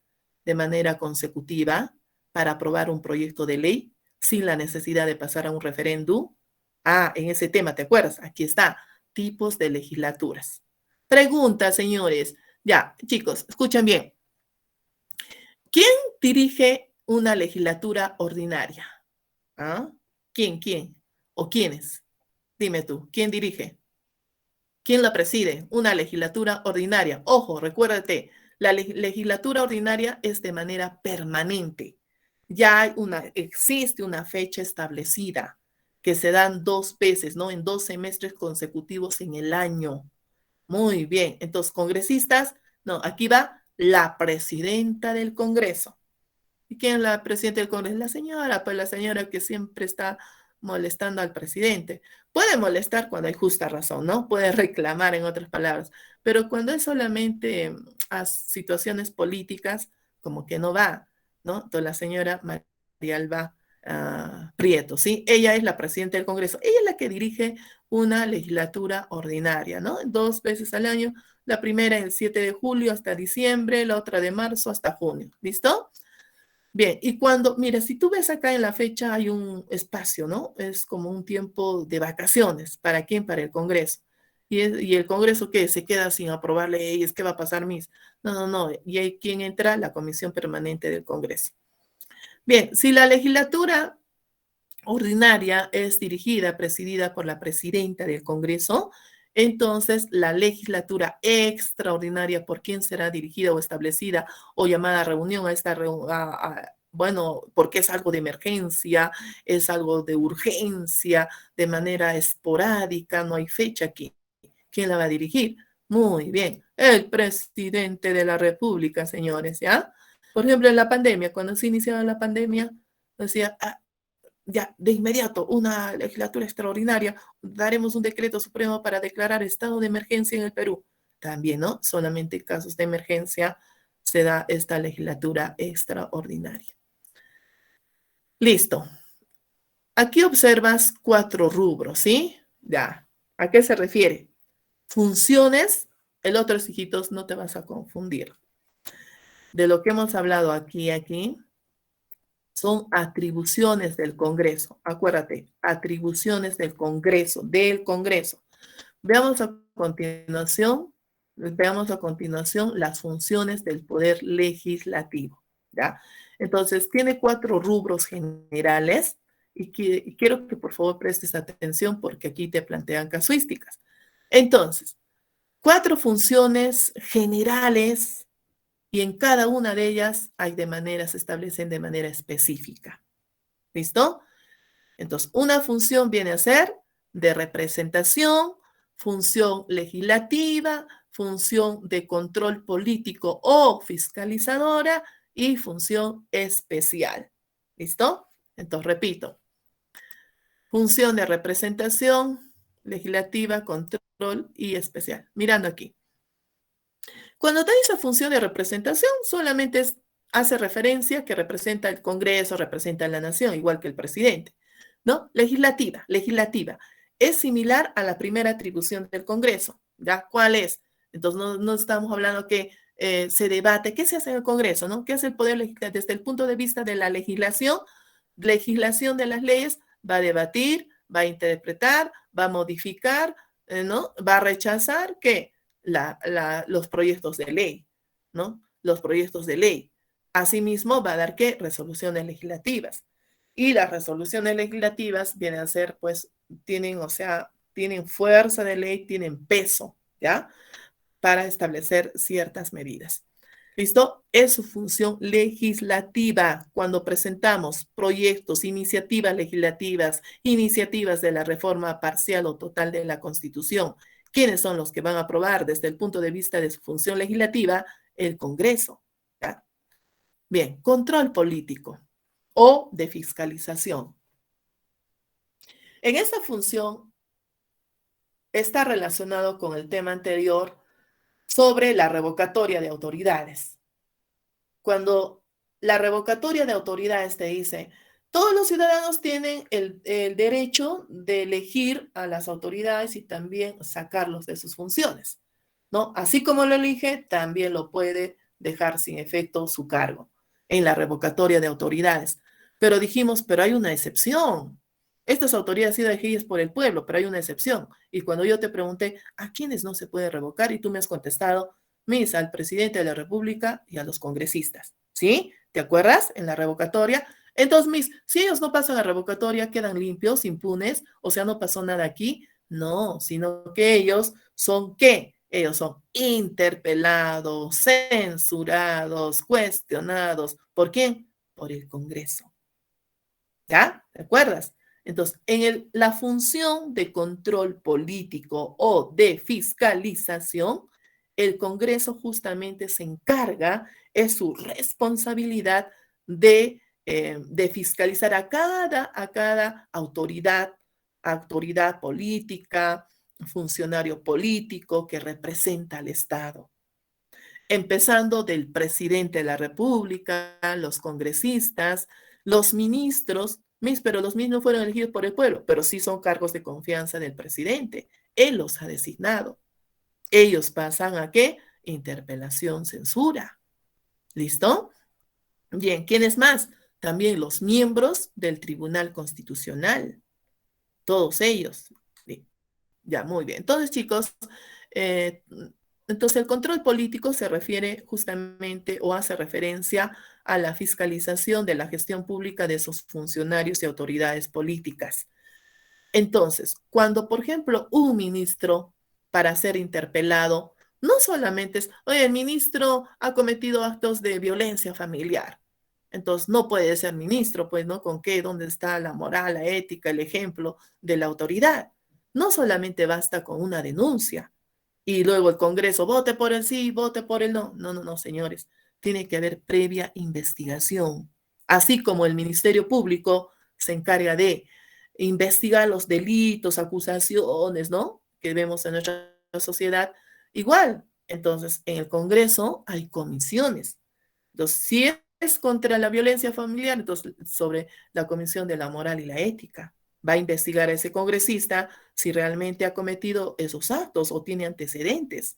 de manera consecutiva para aprobar un proyecto de ley sin la necesidad de pasar a un referéndum? Ah, en ese tema, ¿te acuerdas? Aquí está, tipos de legislaturas. Pregunta, señores. Ya, chicos, escuchen bien. ¿Quién dirige una legislatura ordinaria? ¿Ah? ¿Quién? ¿O quiénes? Dime tú, ¿quién dirige? ¿Quién la preside? Una legislatura ordinaria. Ojo, recuérdate, la legislatura ordinaria es de manera permanente. Ya existe una fecha establecida que se dan dos veces, ¿no? En 2 semestres consecutivos en el año. Muy bien. Entonces, congresistas, no, aquí va la presidenta del Congreso. ¿Y quién es la presidenta del Congreso? La señora, pues la señora que siempre está molestando al presidente. Puede molestar cuando hay justa razón, ¿no? Puede reclamar, en otras palabras, pero cuando es solamente a situaciones políticas, como que no va, ¿no? Entonces la señora María Alba Prieto, ¿sí? Ella es la presidenta del Congreso. Ella es la que dirige una legislatura ordinaria, ¿no? 2 veces al año. La primera el 7 de julio hasta diciembre, la otra de marzo hasta junio. ¿Listo? Bien, y cuando, mira, si tú ves acá en la fecha hay un espacio, ¿no? Es como un tiempo de vacaciones. ¿Para quién? Para el Congreso. ¿Y el Congreso qué? Se queda sin aprobar leyes. ¿Qué va a pasar, Miss? No. ¿Y hay quién entra? La Comisión Permanente del Congreso. Bien, si la legislatura ordinaria es dirigida, presidida por la presidenta del Congreso, Entonces, la legislatura extraordinaria, ¿por quién será dirigida o establecida o llamada a reunión a esta bueno, porque es algo de emergencia, es algo de urgencia, de manera esporádica, no hay fecha aquí. ¿Quién la va a dirigir? Muy bien, el presidente de la República, señores, ¿ya? Por ejemplo, en la pandemia, cuando se iniciaba la pandemia, decía, ya, de inmediato, una legislatura extraordinaria, daremos un decreto supremo para declarar estado de emergencia en el Perú. También, ¿no? Solamente en casos de emergencia se da esta legislatura extraordinaria. Listo. Aquí observas 4 rubros, ¿sí? Ya. ¿A qué se refiere? Funciones, el otro, hijitos, no te vas a confundir. De lo que hemos hablado aquí, son atribuciones del Congreso. Acuérdate, atribuciones del Congreso, Veamos a continuación las funciones del Poder Legislativo, ¿ya? Entonces, tiene 4 rubros generales y quiero que por favor prestes atención porque aquí te plantean casuísticas. Entonces, 4 funciones generales y en cada una de ellas se establecen de manera específica. ¿Listo? Entonces, una función viene a ser de representación, función legislativa, función de control político o fiscalizadora y función especial. ¿Listo? Entonces, repito, función de representación, legislativa, control y especial. Mirando aquí. Cuando te dice función de representación, solamente hace referencia que representa el Congreso, representa a la nación, igual que el presidente, ¿no? Legislativa. Es similar a la primera atribución del Congreso, ¿ya? ¿Cuál es? Entonces, no estamos hablando que se debate, ¿qué se hace en el Congreso, no? ¿Qué hace el Poder Legislativo? Desde el punto de vista de la legislación de las leyes, va a debatir, va a interpretar, va a modificar, ¿no? Va a rechazar, ¿qué? Los proyectos de ley, ¿no? Los proyectos de ley. Asimismo, va a dar, ¿qué? Resoluciones legislativas. Y las resoluciones legislativas vienen a ser, pues, tienen fuerza de ley, tienen peso, ¿ya? Para establecer ciertas medidas. ¿Listo? Es su función legislativa. Cuando presentamos proyectos, iniciativas legislativas, iniciativas de la reforma parcial o total de la Constitución, ¿quiénes son los que van a aprobar desde el punto de vista de su función legislativa? El Congreso. ¿Ya? Bien, control político o de fiscalización. En esta función está relacionado con el tema anterior sobre la revocatoria de autoridades. Cuando la revocatoria de autoridades te dice, todos los ciudadanos tienen el derecho de elegir a las autoridades y también sacarlos de sus funciones, ¿no? Así como lo elige, también lo puede dejar sin efecto su cargo en la revocatoria de autoridades. Pero dijimos, pero hay una excepción. Estas autoridades han sido elegidas por el pueblo, pero hay una excepción. Y cuando yo te pregunté, ¿a quiénes no se puede revocar? Y tú me has contestado, Miss, al presidente de la República y a los congresistas. ¿Sí? ¿Te acuerdas? En la revocatoria. Entonces, Miss, si ellos no pasan a revocatoria, quedan limpios, impunes, o sea, no pasó nada aquí. No, sino que ellos son ¿qué? Ellos son interpelados, censurados, cuestionados. ¿Por quién? Por el Congreso. ¿Ya? ¿Te acuerdas? Entonces, en la función de control político o de fiscalización, el Congreso justamente se encarga, es su responsabilidad de fiscalizar a cada autoridad política, funcionario político que representa al Estado. Empezando del presidente de la República, los congresistas, los ministros, pero los mismos fueron elegidos por el pueblo, pero sí son cargos de confianza del presidente. Él los ha designado. Ellos pasan a ¿qué? Interpelación, censura. ¿Listo? Bien, ¿quiénes más? También los miembros del Tribunal Constitucional. Todos ellos. Ya, muy bien. Entonces, chicos, entonces el control político se refiere justamente o hace referencia a la fiscalización de la gestión pública de sus funcionarios y autoridades políticas. Entonces, cuando, por ejemplo, un ministro para ser interpelado, no solamente es, oye, el ministro ha cometido actos de violencia familiar. Entonces, no puede ser ministro, pues, ¿no? ¿Con qué? ¿Dónde está la moral, la ética, el ejemplo de la autoridad? No solamente basta con una denuncia y luego el Congreso, vote por el sí, vote por el no. No, no, no, señores. Tiene que haber previa investigación. Así como el Ministerio Público se encarga de investigar los delitos, acusaciones, ¿no? Que vemos en nuestra sociedad, igual. Entonces, en el Congreso hay comisiones. Entonces, si es contra la violencia familiar, entonces sobre la Comisión de la Moral y la Ética. Va a investigar a ese congresista si realmente ha cometido esos actos o tiene antecedentes.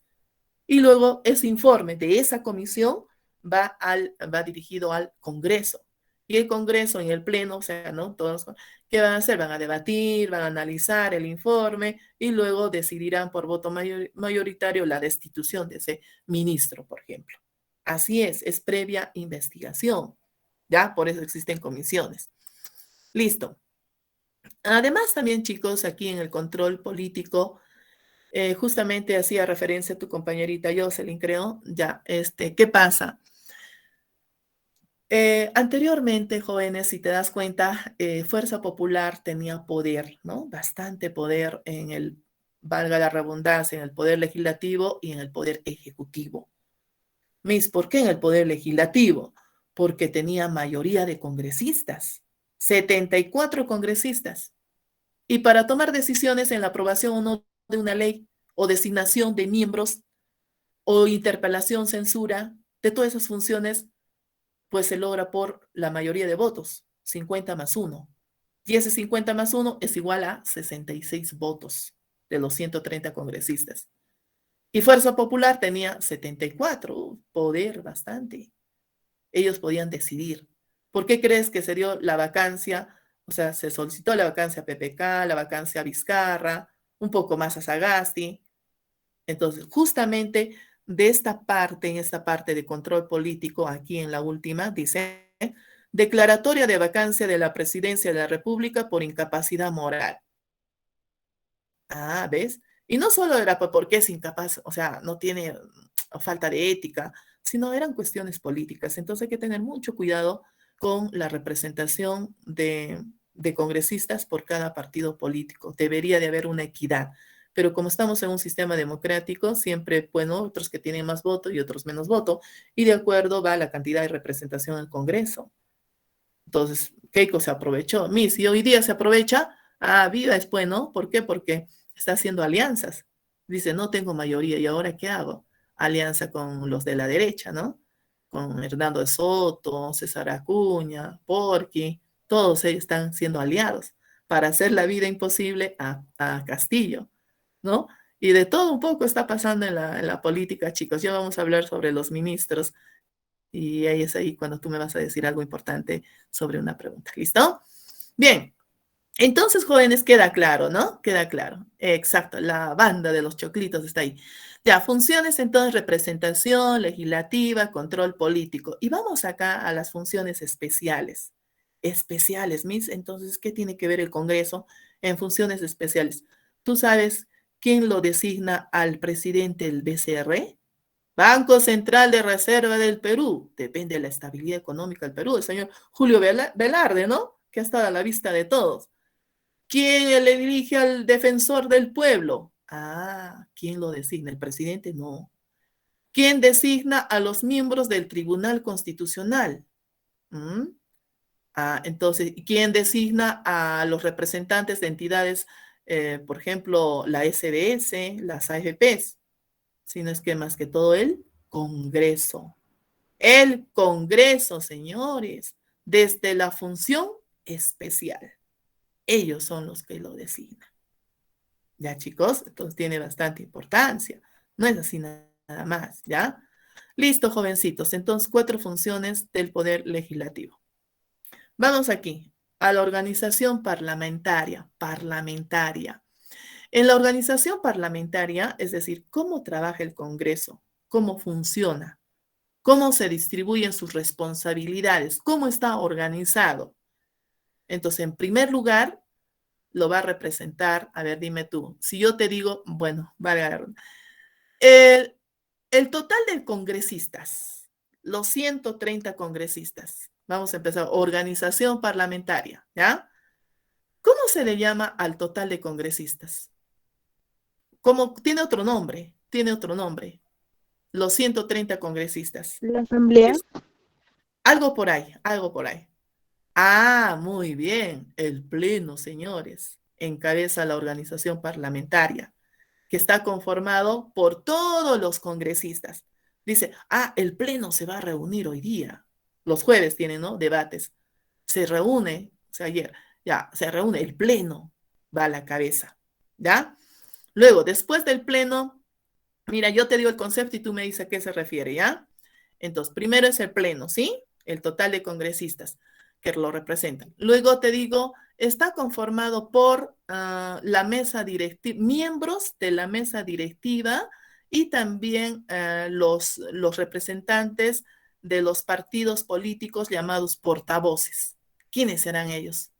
Y luego ese informe de esa comisión va dirigido al Congreso. Y el Congreso en el Pleno, o sea, ¿no? Todos, ¿qué van a hacer? Van a debatir, van a analizar el informe y luego decidirán por voto mayoritario la destitución de ese ministro, por ejemplo. Así es previa investigación, ¿ya? Por eso existen comisiones. Listo. Además, también, chicos, aquí en el control político, justamente hacía referencia a tu compañerita Jocelyn, creo. Ya, ¿qué pasa? Anteriormente, jóvenes, si te das cuenta, Fuerza Popular tenía poder, ¿no? Bastante poder en el, valga la redundancia, en el poder legislativo y en el poder ejecutivo. ¿Por qué en el poder legislativo? Porque tenía mayoría de congresistas, 74 congresistas. Y para tomar decisiones en la aprobación o no de una ley o designación de miembros o interpelación, censura, de todas esas funciones, pues se logra por la mayoría de votos, 50 más 1. Y ese 50 más 1 es igual a 66 votos de los 130 congresistas. Y Fuerza Popular tenía 74, poder bastante. Ellos podían decidir. ¿Por qué crees que se dio la vacancia? O sea, se solicitó la vacancia a PPK, la vacancia a Vizcarra, un poco más a Sagasti. Entonces, justamente de esta parte, en esta parte de control político, aquí en la última, dice, declaratoria de vacancia de la presidencia de la República por incapacidad moral. Ah, ¿ves? Y no solo era porque es incapaz, o sea, no tiene falta de ética, sino eran cuestiones políticas. Entonces hay que tener mucho cuidado con la representación de congresistas por cada partido político. Debería de haber una equidad. Pero como estamos en un sistema democrático, siempre, bueno, otros que tienen más voto y otros menos voto, y de acuerdo va la cantidad de representación al Congreso. Entonces, Keiko se aprovechó. Si hoy día se aprovecha, viva es bueno. ¿Por qué? Porque está haciendo alianzas. Dice, no tengo mayoría, ¿y ahora qué hago? Alianza con los de la derecha, ¿no? Con Hernando de Soto, César Acuña, Porqui, todos ellos están siendo aliados para hacer la vida imposible a Castillo, ¿no? Y de todo un poco está pasando en la política, chicos. Ya vamos a hablar sobre los ministros y ahí es ahí cuando tú me vas a decir algo importante sobre una pregunta. ¿Listo? Bien. Entonces, jóvenes, queda claro, ¿no? Queda claro. Exacto, la banda de los choclitos está ahí. Ya, funciones entonces, representación, legislativa, control político. Y vamos acá a las funciones especiales. Especiales, Miss. Entonces, ¿qué tiene que ver el Congreso en funciones especiales? ¿Tú sabes quién lo designa al presidente del BCR? Banco Central de Reserva del Perú. Depende de la estabilidad económica del Perú. El señor Julio Velarde, ¿no? Que ha estado a la vista de todos. ¿Quién le elige al defensor del pueblo? ¿Quién lo designa? ¿El presidente? No. ¿Quién designa a los miembros del Tribunal Constitucional? ¿Mm? Entonces, ¿quién designa a los representantes de entidades, por ejemplo, la SBS, las AFPs? Si no es que más que todo el Congreso. El Congreso, señores, desde la función especial. Ellos son los que lo designan. ¿Ya, chicos? Entonces tiene bastante importancia. No es así nada más, ¿ya? Listo, jovencitos. Entonces, 4 funciones del Poder Legislativo. Vamos aquí a la organización parlamentaria. Parlamentaria. En la organización parlamentaria, es decir, cómo trabaja el Congreso, cómo funciona, cómo se distribuyen sus responsabilidades, cómo está organizado. Entonces, en primer lugar, lo va a representar? A ver, dime tú. Si yo te digo, bueno, vale, el total de congresistas, los 130 congresistas, vamos a empezar, organización parlamentaria, ¿ya? ¿Cómo se le llama al total de congresistas? Como tiene otro nombre, los 130 congresistas. La asamblea. Es algo por ahí, algo por ahí. Ah, muy bien, el Pleno, señores, encabeza la organización parlamentaria, que está conformado por todos los congresistas. Dice, el Pleno se va a reunir hoy día. Los jueves tienen, ¿no? Debates. Se reúne, o sea, ayer, ya, se reúne el Pleno, va a la cabeza, ¿ya? Luego, después del Pleno, mira, yo te digo el concepto y tú me dices a qué se refiere, ¿ya? Entonces, primero es el Pleno, ¿sí? El total de congresistas que lo representan. Luego te digo, está conformado por la mesa directiva, miembros de la mesa directiva y también los representantes de los partidos políticos llamados portavoces. ¿Quiénes serán ellos?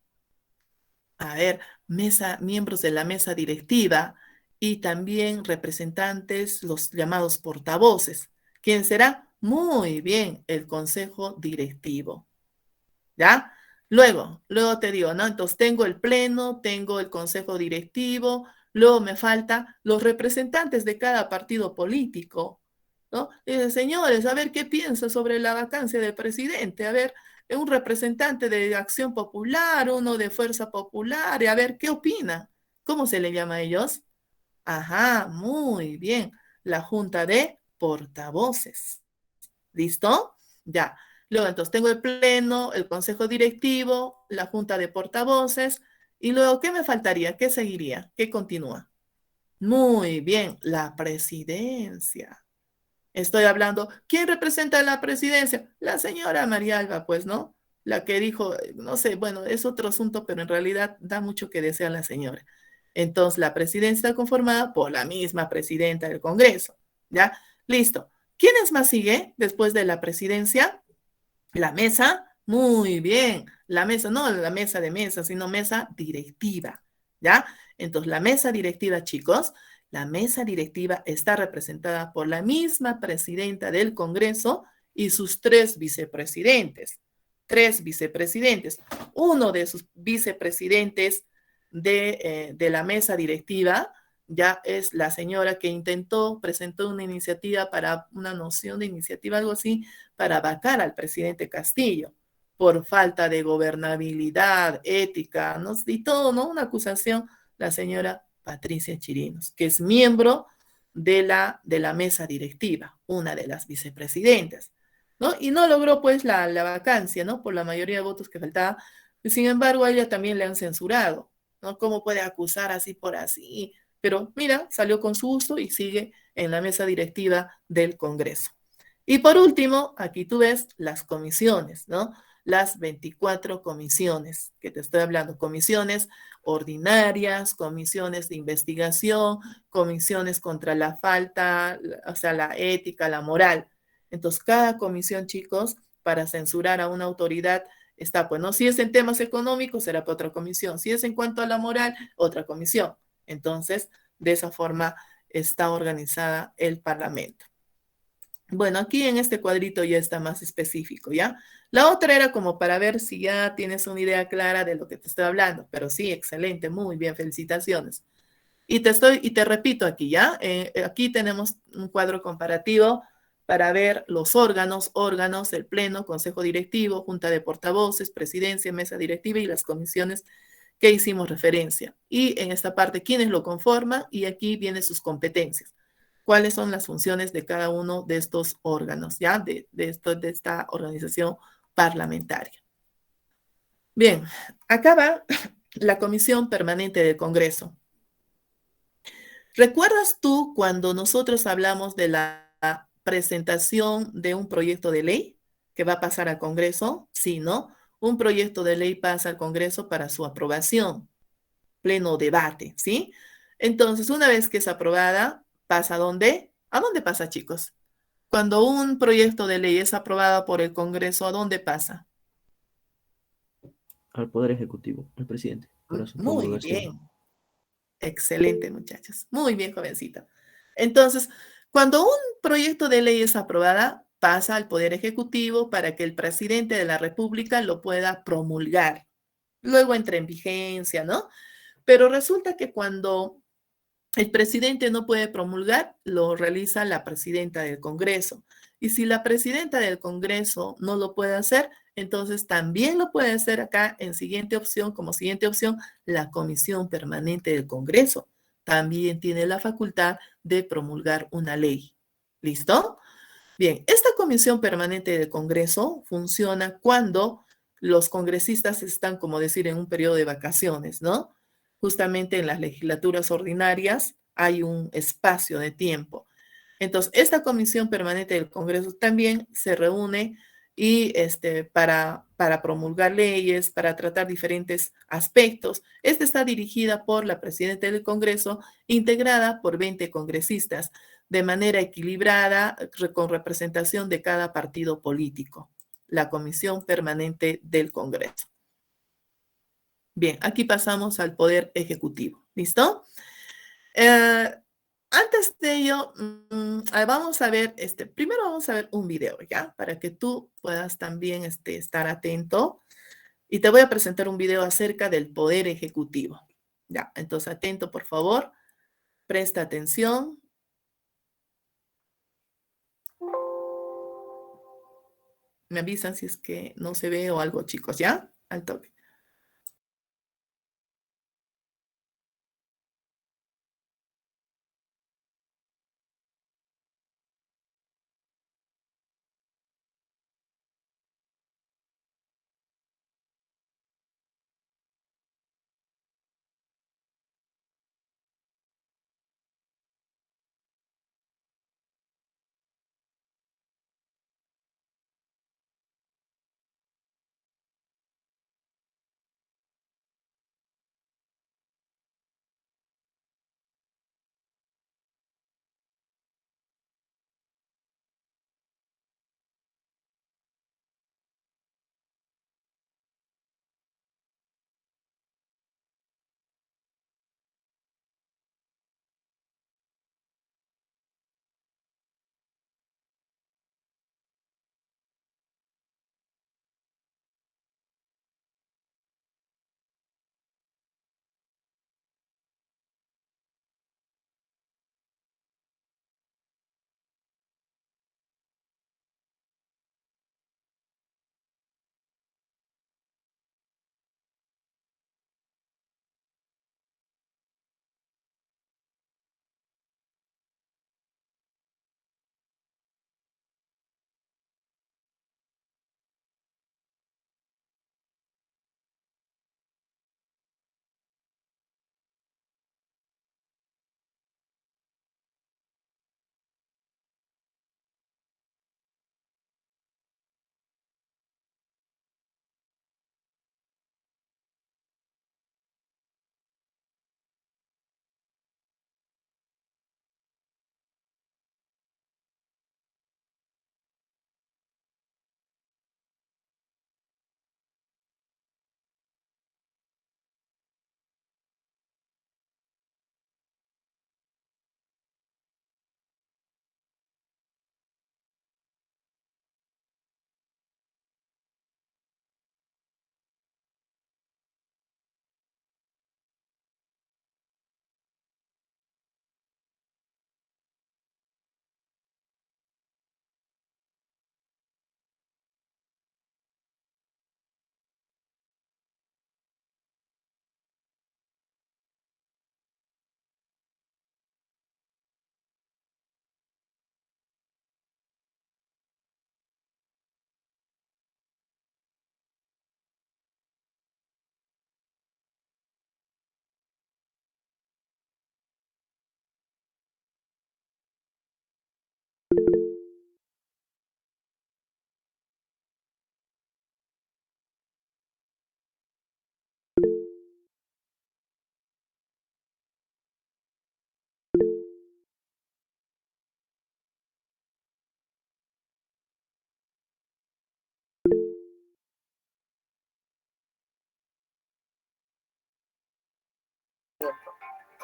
A ver, miembros de la mesa directiva y también representantes, los llamados portavoces. ¿Quién será? Muy bien, el consejo directivo. ¿Ya? Luego te digo, ¿no? Entonces tengo el pleno, tengo el consejo directivo, luego me falta los representantes de cada partido político, ¿no? Dice, señores, a ver qué piensa sobre la vacancia del presidente, a ver, un representante de Acción Popular, uno de Fuerza Popular, y a ver qué opina. ¿Cómo se le llama a ellos? Ajá, muy bien, la junta de portavoces. ¿Listo? Ya. Luego, entonces, tengo el pleno, el consejo directivo, la junta de portavoces, y luego, ¿qué me faltaría? ¿Qué seguiría? ¿Qué continúa? Muy bien, la presidencia. Estoy hablando, ¿quién representa la presidencia? La señora María Alba, pues, ¿no? La que dijo, no sé, bueno, es otro asunto, pero en realidad da mucho que desear la señora. Entonces, la presidencia está conformada por la misma presidenta del Congreso, ¿ya? Listo. ¿Quiénes más sigue después de la presidencia? La mesa, muy bien. La mesa, no la mesa de mesa, sino mesa directiva, ¿ya? Entonces, la mesa directiva, chicos, la mesa directiva está representada por la misma presidenta del Congreso y sus tres vicepresidentes. Tres vicepresidentes. Uno de sus vicepresidentes de la mesa directiva ya es la señora que presentó una iniciativa para una noción de iniciativa, algo así, para vacar al presidente Castillo por falta de gobernabilidad, ética, ¿no? Y todo, ¿no? Una acusación, la señora Patricia Chirinos, que es miembro de la mesa directiva, una de las vicepresidentes, ¿no? Y no logró pues la vacancia, ¿no? Por la mayoría de votos que faltaba. Sin embargo, a ella también le han censurado, ¿no? ¿Cómo puede acusar así por así? Pero mira, salió con su gusto y sigue en la mesa directiva del Congreso. Y por último, aquí tú ves las comisiones, ¿no? Las 24 comisiones que te estoy hablando, comisiones ordinarias, comisiones de investigación, comisiones contra la falta, o sea, la ética, la moral. Entonces, cada comisión, chicos, para censurar a una autoridad está, pues, ¿no? Si es en temas económicos, será para otra comisión. Si es en cuanto a la moral, otra comisión. Entonces, de esa forma está organizada el Parlamento. Bueno, aquí en este cuadrito ya está más específico, ¿ya? La otra era como para ver si ya tienes una idea clara de lo que te estoy hablando, pero sí, excelente, muy bien, felicitaciones. Y te repito aquí, ¿ya? Aquí tenemos un cuadro comparativo para ver los órganos, el pleno, consejo directivo, junta de portavoces, presidencia, mesa directiva y las comisiones que hicimos referencia. Y en esta parte, quiénes lo conforman y aquí vienen sus competencias. Cuáles son las funciones de cada uno de estos órganos, ¿ya? De esta organización parlamentaria. Bien, acá va la Comisión Permanente del Congreso. ¿Recuerdas tú cuando nosotros hablamos de la presentación de un proyecto de ley que va a pasar al Congreso? Sí, ¿no? Un proyecto de ley pasa al Congreso para su aprobación, pleno debate, ¿sí? Entonces, una vez que es aprobada, ¿pasa a dónde? ¿A dónde pasa, chicos? Cuando un proyecto de ley es aprobado por el Congreso, ¿a dónde pasa? al Poder Ejecutivo, al presidente, para su Muy promulgación. bien. Excelente, muchachos. Muy bien, jovencita. Entonces, cuando un proyecto de ley es aprobada, pasa al Poder Ejecutivo para que el presidente de la República lo pueda promulgar. Luego entra en vigencia, ¿no? Pero resulta que cuando el presidente no puede promulgar, lo realiza la presidenta del Congreso. Y si la presidenta del Congreso no lo puede hacer, entonces también lo puede hacer acá en siguiente opción, como siguiente opción, la Comisión Permanente del Congreso. También tiene la facultad de promulgar una ley. ¿Listo? Bien, esta Comisión Permanente del Congreso funciona cuando los congresistas están, como decir, en un periodo de vacaciones, ¿no? Justamente en las legislaturas ordinarias hay un espacio de tiempo. Entonces, esta Comisión Permanente del Congreso también se reúne y para promulgar leyes, para tratar diferentes aspectos. Esta está dirigida por la presidenta del Congreso, integrada por 20 congresistas, de manera equilibrada, con representación de cada partido político. La Comisión Permanente del Congreso. Bien, aquí pasamos al Poder Ejecutivo. ¿Listo? Eh, Antes de ello, vamos a ver, primero vamos a ver un video, ¿ya? Para que tú puedas también estar atento. Y te voy a presentar un video acerca del Poder Ejecutivo. Ya, entonces atento, por favor. Presta atención. Me avisan si es que no se ve o algo, chicos, ¿ya? Al toque.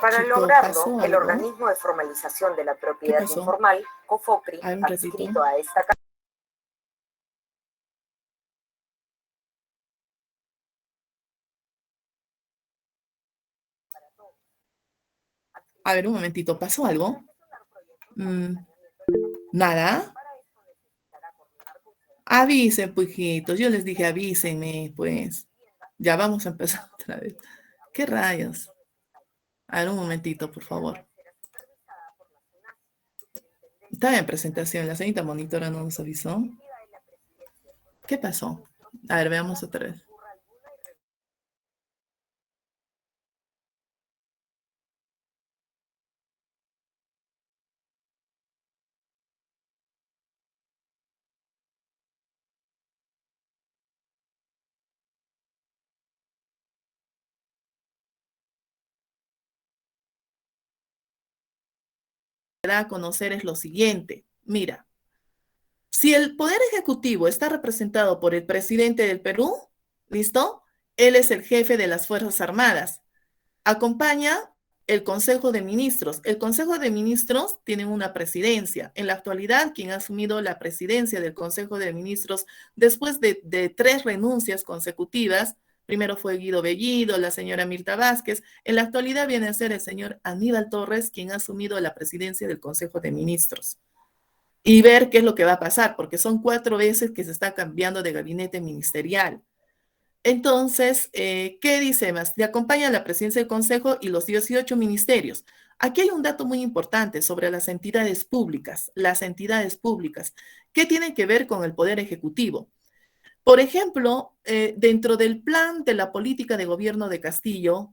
Para Chico, lograrlo, ¿pasó el algo? Organismo de Formalización de la ¿Qué Propiedad pasó? Informal, COFOPRI, A ver, un ratito. adscrito a esta A ver, un momentito, ¿pasó algo? ¿Nada? Avisen, pujitos. Yo les dije, avísenme, pues. Ya vamos a empezar otra vez. ¿Qué rayos? A ver, un momentito, por favor. Estaba en presentación, la señorita monitora no nos avisó. ¿Qué pasó? A ver, veamos otra vez. Da a conocer es lo siguiente. Mira, si el Poder Ejecutivo está representado por el presidente del Perú, ¿listo? Él es el jefe de las Fuerzas Armadas. Acompaña el Consejo de Ministros. El Consejo de Ministros tiene una presidencia. En la actualidad, quien ha asumido la presidencia del Consejo de Ministros después de 3 renuncias consecutivas, primero fue Guido Bellido, la señora Mirta Vázquez, en la actualidad viene a ser el señor Aníbal Torres, quien ha asumido la presidencia del Consejo de Ministros. Y ver qué es lo que va a pasar, porque son 4 veces que se está cambiando de gabinete ministerial. Entonces, ¿qué dice más? Le acompaña la presidencia del Consejo y los 18 ministerios. Aquí hay un dato muy importante sobre las entidades públicas. Las entidades públicas, ¿qué tienen que ver con el Poder Ejecutivo? Por ejemplo, dentro del plan de la política de gobierno de Castillo,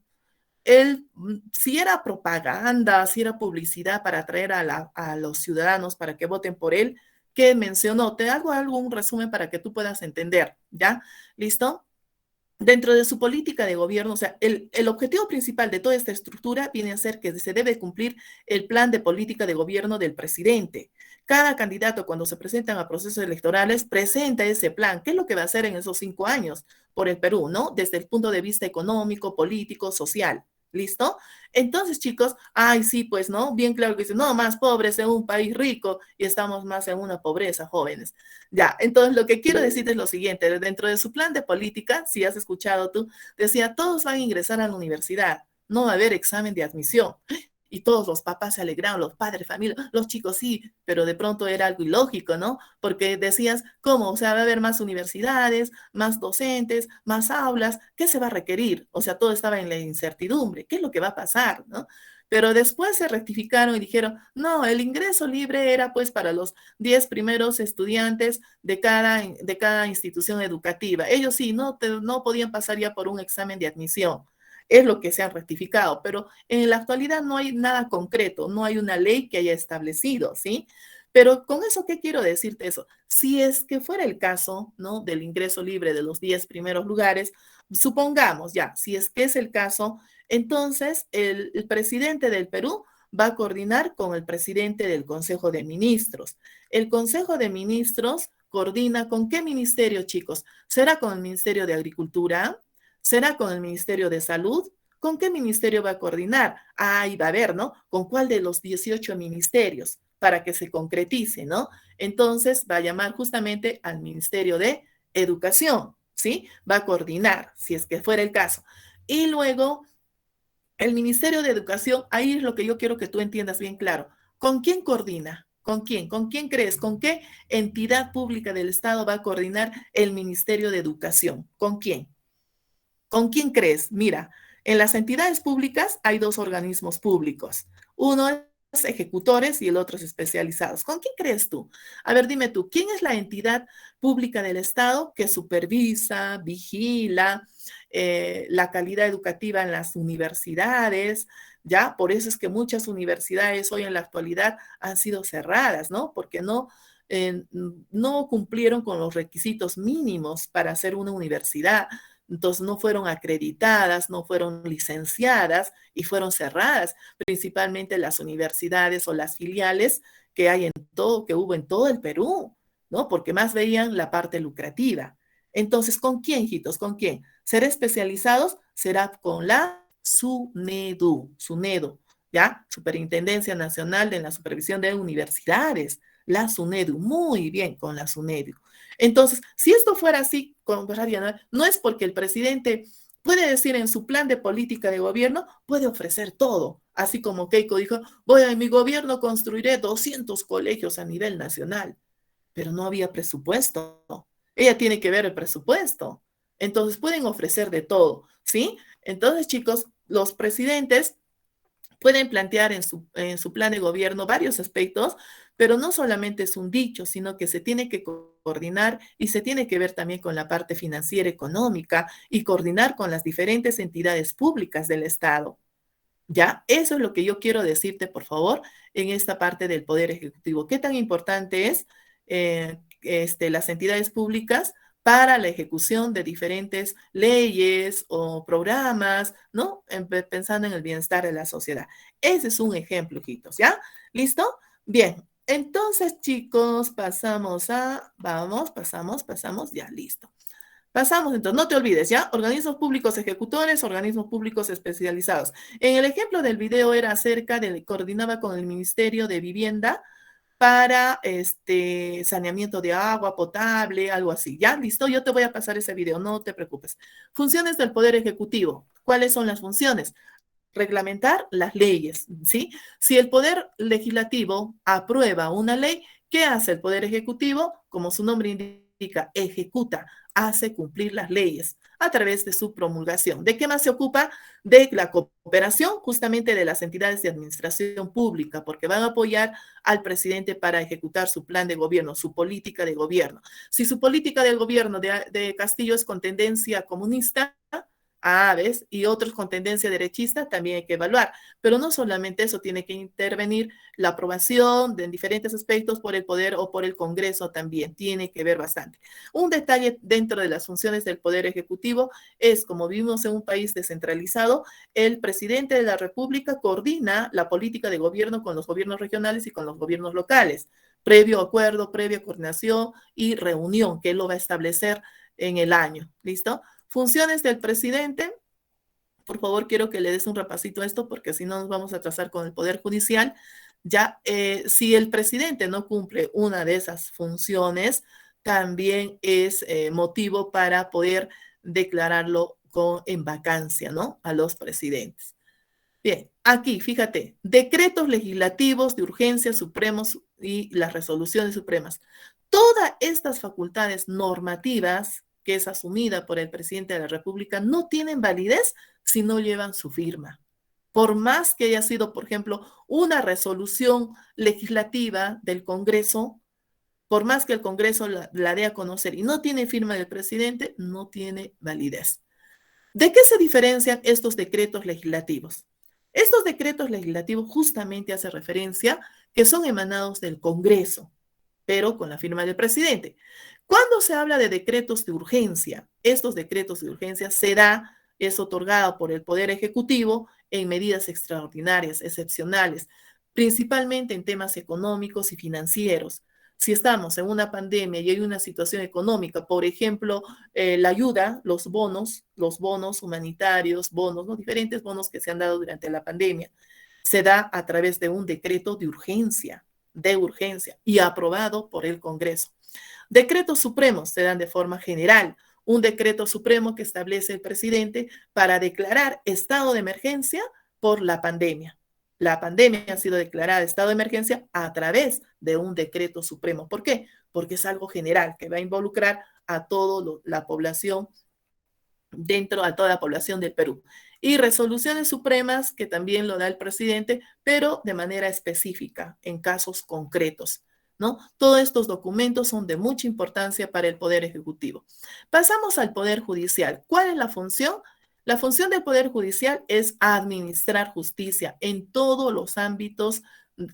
él, si era propaganda, si era publicidad para atraer a los ciudadanos para que voten por él, ¿qué mencionó? Te hago algún resumen para que tú puedas entender, ¿ya? ¿Listo? Dentro de su política de gobierno, o sea, el objetivo principal de toda esta estructura viene a ser que se debe cumplir el plan de política de gobierno del presidente. Cada candidato, cuando se presentan a procesos electorales, presenta ese plan. ¿Qué es lo que va a hacer en esos 5 años por el Perú, no? Desde el punto de vista económico, político, social. ¿Listo? Entonces, chicos, ay, sí, pues, ¿no? Bien claro que dicen, no, más pobres en un país rico y estamos más en una pobreza, jóvenes. Ya, entonces lo que quiero decirte es lo siguiente, dentro de su plan de política, si has escuchado tú, decía, todos van a ingresar a la universidad, no va a haber examen de admisión. Y todos los papás se alegraron, los padres, familia, los chicos sí, pero de pronto era algo ilógico, ¿no? Porque decías, ¿cómo? O sea, va a haber más universidades, más docentes, más aulas, ¿qué se va a requerir? O sea, todo estaba en la incertidumbre, ¿qué es lo que va a pasar, ¿no? Pero después se rectificaron y dijeron, no, el ingreso libre era pues para los 10 primeros estudiantes de cada institución educativa. Ellos sí, no podían pasar ya por un examen de admisión. Es lo que se han rectificado, pero en la actualidad no hay nada concreto, no hay una ley que haya establecido, ¿sí? Pero con eso, ¿qué quiero decirte eso? Si es que fuera el caso, ¿no? Del ingreso libre de los 10 primeros lugares, supongamos ya, si es que es el caso, entonces el presidente del Perú va a coordinar con el presidente del Consejo de Ministros. El Consejo de Ministros coordina con qué ministerio, chicos? ¿Será con el Ministerio de Agricultura? ¿Será con el Ministerio de Salud? ¿Con qué ministerio va a coordinar? Ahí va a ver, ¿no? ¿Con cuál de los 18 ministerios? Para que se concretice, ¿no? Entonces va a llamar justamente al Ministerio de Educación, ¿sí? Va a coordinar, si es que fuera el caso. Y luego, el Ministerio de Educación, ahí es lo que yo quiero que tú entiendas bien claro. ¿Con quién coordina? ¿Con quién? ¿Con quién crees? ¿Con qué entidad pública del Estado va a coordinar el Ministerio de Educación? ¿Con quién? ¿Con quién crees? Mira, en las entidades públicas hay 2 organismos públicos. Uno es ejecutores y el otro es especializados. ¿Con quién crees tú? A ver, dime tú, ¿quién es la entidad pública del Estado que supervisa, vigila la calidad educativa en las universidades? ¿Ya? Por eso es que muchas universidades hoy en la actualidad han sido cerradas, ¿no? Porque no cumplieron con los requisitos mínimos para ser una universidad. Entonces no fueron acreditadas, no fueron licenciadas y fueron cerradas, principalmente las universidades o las filiales que hay que hubo en todo el Perú, ¿no? Porque más veían la parte lucrativa. Entonces, ¿con quién, hijitos? ¿Con quién? ¿Será especializados? Será con la SUNEDU, ¿ya? Superintendencia Nacional de la Supervisión de Universidades, la SUNEDU, muy bien con la SUNEDU. Entonces, si esto fuera así, no es porque el presidente puede decir en su plan de política de gobierno, puede ofrecer todo, así como Keiko dijo, en mi gobierno construiré 200 colegios a nivel nacional, pero no había presupuesto. Ella tiene que ver el presupuesto. Entonces pueden ofrecer de todo, ¿sí? Entonces, chicos, los presidentes pueden plantear en su plan de gobierno varios aspectos, pero no solamente es un dicho, sino que se tiene que coordinar y se tiene que ver también con la parte financiera, económica y coordinar con las diferentes entidades públicas del Estado. ¿Ya? Eso es lo que yo quiero decirte, por favor, en esta parte del Poder Ejecutivo. ¿Qué tan importante es las entidades públicas para la ejecución de diferentes leyes o programas, ¿no? Pensando en el bienestar de la sociedad. Ese es un ejemplo, hijitos, ¿ya? ¿Listo? Bien. Entonces, chicos, pasamos, ya, listo. Pasamos, entonces, no te olvides, ¿ya? Organismos públicos ejecutores, organismos públicos especializados. En el ejemplo del video era acerca de, coordinaba con el Ministerio de Vivienda para saneamiento de agua potable, algo así. ¿Ya? ¿Listo? Yo te voy a pasar ese video, no te preocupes. Funciones del Poder Ejecutivo. ¿Cuáles son las funciones? Reglamentar las leyes, ¿sí? Si el Poder Legislativo aprueba una ley, ¿qué hace el Poder Ejecutivo? Como su nombre indica, ejecuta, hace cumplir las leyes a través de su promulgación. ¿De qué más se ocupa? De la cooperación justamente de las entidades de administración pública, porque van a apoyar al presidente para ejecutar su plan de gobierno, su política de gobierno. Si su política de gobierno de Castillo es con tendencia comunista, ¿ves? Y otros con tendencia derechista también hay que evaluar. Pero no solamente eso, tiene que intervenir la aprobación de diferentes aspectos por el Poder o por el Congreso también. Tiene que ver bastante. Un detalle dentro de las funciones del Poder Ejecutivo es, como vivimos en un país descentralizado, el presidente de la República coordina la política de gobierno con los gobiernos regionales y con los gobiernos locales, previo acuerdo, previa coordinación y reunión que él lo va a establecer en el año. ¿Listo? Funciones del presidente. Por favor, quiero que le des un repasito a esto porque si no nos vamos a atrasar con el Poder Judicial. Ya, si el presidente no cumple una de esas funciones, también es motivo para poder declararlo en vacancia, ¿no? A los presidentes. Bien, aquí, fíjate, decretos legislativos de urgencia supremos y las resoluciones supremas. Todas estas facultades normativas que es asumida por el presidente de la República no tienen validez si no llevan su firma. Por más que haya sido, por ejemplo, una resolución legislativa del Congreso, por más que el Congreso la dé a conocer y no tiene firma del presidente, no tiene validez. ¿De qué se diferencian estos decretos legislativos? Estos decretos legislativos justamente hacen referencia que son emanados del Congreso, pero con la firma del presidente. Cuando se habla de decretos de urgencia, estos decretos de urgencia es otorgado por el Poder Ejecutivo en medidas extraordinarias, excepcionales, principalmente en temas económicos y financieros. Si estamos en una pandemia y hay una situación económica, por ejemplo, la ayuda, los bonos humanitarios, ¿no? Diferentes bonos que se han dado durante la pandemia, se da a través de un decreto de urgencia y aprobado por el Congreso. Decretos supremos se dan de forma general. Un decreto supremo que establece el presidente para declarar estado de emergencia por la pandemia. La pandemia ha sido declarada estado de emergencia a través de un decreto supremo. ¿Por qué? Porque es algo general que va a involucrar a toda la población a toda la población del Perú. Y resoluciones supremas que también lo da el presidente, pero de manera específica, en casos concretos, ¿no? Todos estos documentos son de mucha importancia para el Poder Ejecutivo. Pasamos al Poder Judicial. ¿Cuál es la función? La función del Poder Judicial es administrar justicia en todos los ámbitos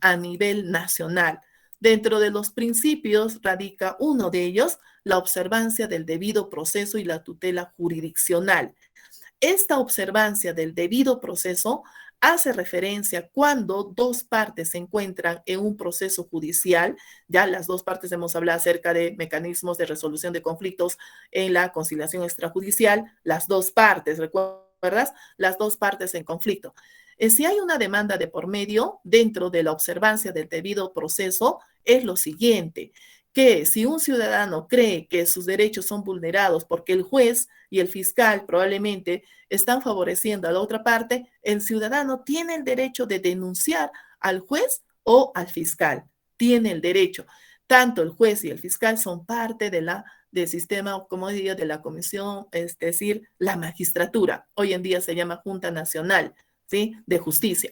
a nivel nacional. Dentro de los principios radica uno de ellos, la observancia del debido proceso y la tutela jurisdiccional. Esta observancia del debido proceso hace referencia cuando dos partes se encuentran en un proceso judicial, ya las dos partes hemos hablado acerca de mecanismos de resolución de conflictos en la conciliación extrajudicial, las dos partes, recuerda ¿recuerdas? Las dos partes en conflicto. Si hay una demanda de por medio dentro de la observancia del debido proceso, es lo siguiente, que si un ciudadano cree que sus derechos son vulnerados porque el juez y el fiscal probablemente están favoreciendo a la otra parte, el ciudadano tiene el derecho de denunciar al juez o al fiscal. Tiene el derecho. Tanto el juez y el fiscal son parte del sistema, como diría, de la comisión, es decir, la magistratura. Hoy en día se llama Junta Nacional, ¿sí?, de Justicia.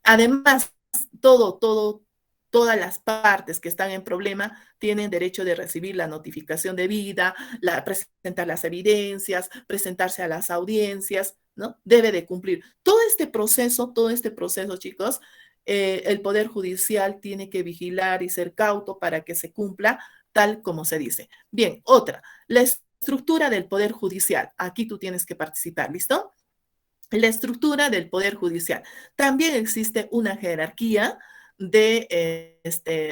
Además, todas las partes que están en problema tienen derecho de recibir la notificación debida, presentar las evidencias, presentarse a las audiencias, ¿no? Debe de cumplir. Todo este proceso, chicos, el Poder Judicial tiene que vigilar y ser cauto para que se cumpla tal como se dice. Bien, otra, la estructura del Poder Judicial. Aquí tú tienes que participar, ¿listo? La estructura del Poder Judicial. También existe una jerarquía de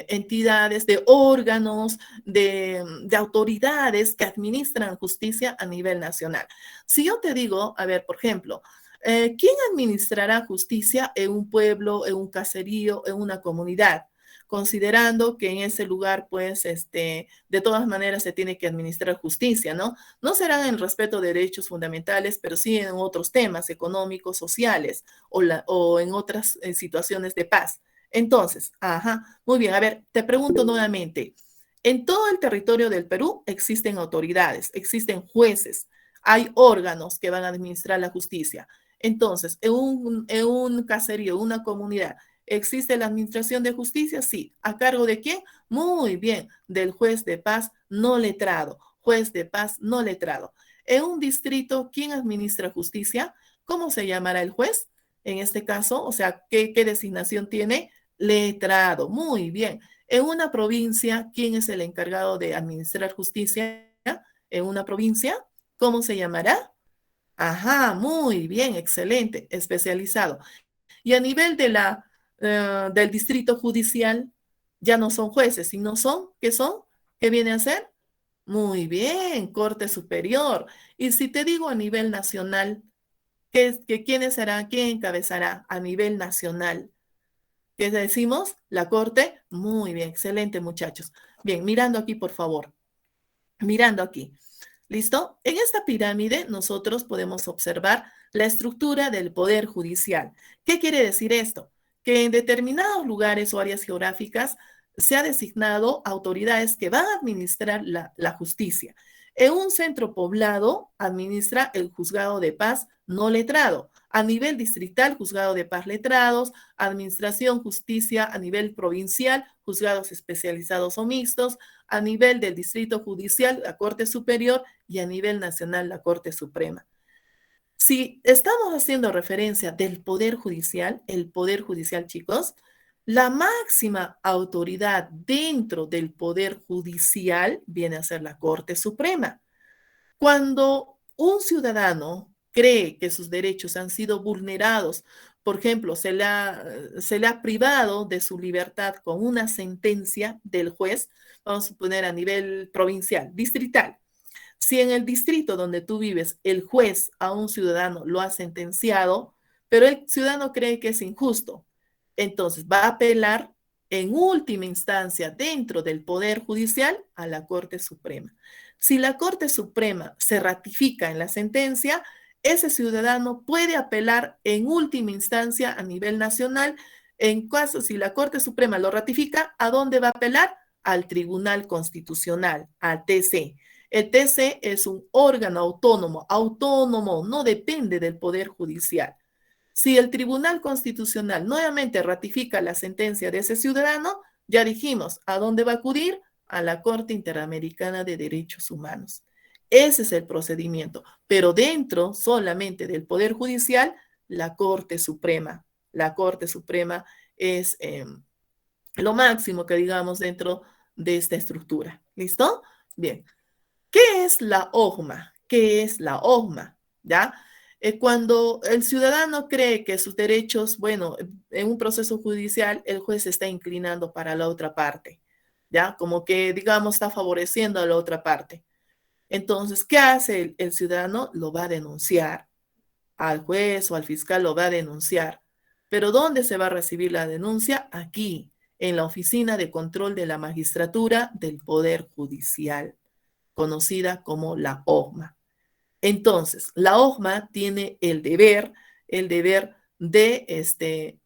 entidades, de órganos, de autoridades que administran justicia a nivel nacional. Si yo te digo, a ver, por ejemplo, ¿quién administrará justicia en un pueblo, en un caserío, en una comunidad? Considerando que en ese lugar, pues, de todas maneras se tiene que administrar justicia, ¿no? No serán en respeto de derechos fundamentales, pero sí en otros temas económicos, sociales o en otras situaciones de paz. Entonces, muy bien, a ver, te pregunto nuevamente, en todo el territorio del Perú existen autoridades, existen jueces, hay órganos que van a administrar la justicia. Entonces, en un caserío, una comunidad, ¿existe la administración de justicia? Sí. ¿A cargo de quién? Muy bien, del juez de paz no letrado. Juez de paz no letrado. En un distrito, ¿quién administra justicia? ¿Cómo se llamará el juez? En este caso, o sea, ¿qué designación tiene? Letrado. Muy bien. En una provincia, ¿quién es el encargado de administrar justicia? En una provincia, ¿cómo se llamará? Muy bien, excelente, especializado. Y a nivel del distrito judicial, ya no son jueces, sino ¿qué son? ¿Qué viene a ser? Muy bien, Corte Superior. Y si te digo a nivel nacional, ¿quiénes serán? ¿Quién encabezará a nivel nacional? ¿Qué decimos? La Corte. Muy bien, excelente, muchachos. Bien, mirando aquí, por favor. Mirando aquí. ¿Listo? En esta pirámide nosotros podemos observar la estructura del Poder Judicial. ¿Qué quiere decir esto? Que en determinados lugares o áreas geográficas se ha designado autoridades que van a administrar la justicia. En un centro poblado administra el juzgado de paz no letrado. A nivel distrital, juzgado de paz letrados, administración, justicia a nivel provincial, juzgados especializados o mixtos, a nivel del distrito judicial, la Corte Superior, y a nivel nacional, la Corte Suprema. Si estamos haciendo referencia del Poder Judicial, el Poder Judicial, chicos, la máxima autoridad dentro del Poder Judicial viene a ser la Corte Suprema. Cuando un ciudadano cree que sus derechos han sido vulnerados, por ejemplo, se le ha privado de su libertad con una sentencia del juez, vamos a poner a nivel provincial, distrital. Si en el distrito donde tú vives el juez a un ciudadano lo ha sentenciado, pero el ciudadano cree que es injusto, entonces va a apelar en última instancia dentro del Poder Judicial a la Corte Suprema. Si la Corte Suprema se ratifica en la sentencia, ese ciudadano puede apelar en última instancia a nivel nacional. En caso, si la Corte Suprema lo ratifica, ¿a dónde va a apelar? Al Tribunal Constitucional, al TC. El TC es un órgano autónomo, no depende del Poder Judicial. Si el Tribunal Constitucional nuevamente ratifica la sentencia de ese ciudadano, ya dijimos, ¿a dónde va a acudir? A la Corte Interamericana de Derechos Humanos. Ese es el procedimiento, pero dentro solamente del Poder Judicial, la Corte Suprema. La Corte Suprema es lo máximo que digamos dentro de esta estructura. ¿Listo? Bien. ¿Qué es la OJMA? ¿Qué es la OJMA? ¿Ya? Cuando el ciudadano cree que sus derechos, bueno, en un proceso judicial, el juez se está inclinando para la otra parte, ¿ya? Como que, digamos, está favoreciendo a la otra parte. Entonces, ¿qué hace el ciudadano? Lo va a denunciar. al juez o al fiscal lo va a denunciar. Pero ¿dónde se va a recibir la denuncia? Aquí, en la Oficina de Control de la Magistratura del Poder Judicial, conocida como la OJMA. Entonces, la OJMA tiene el deber de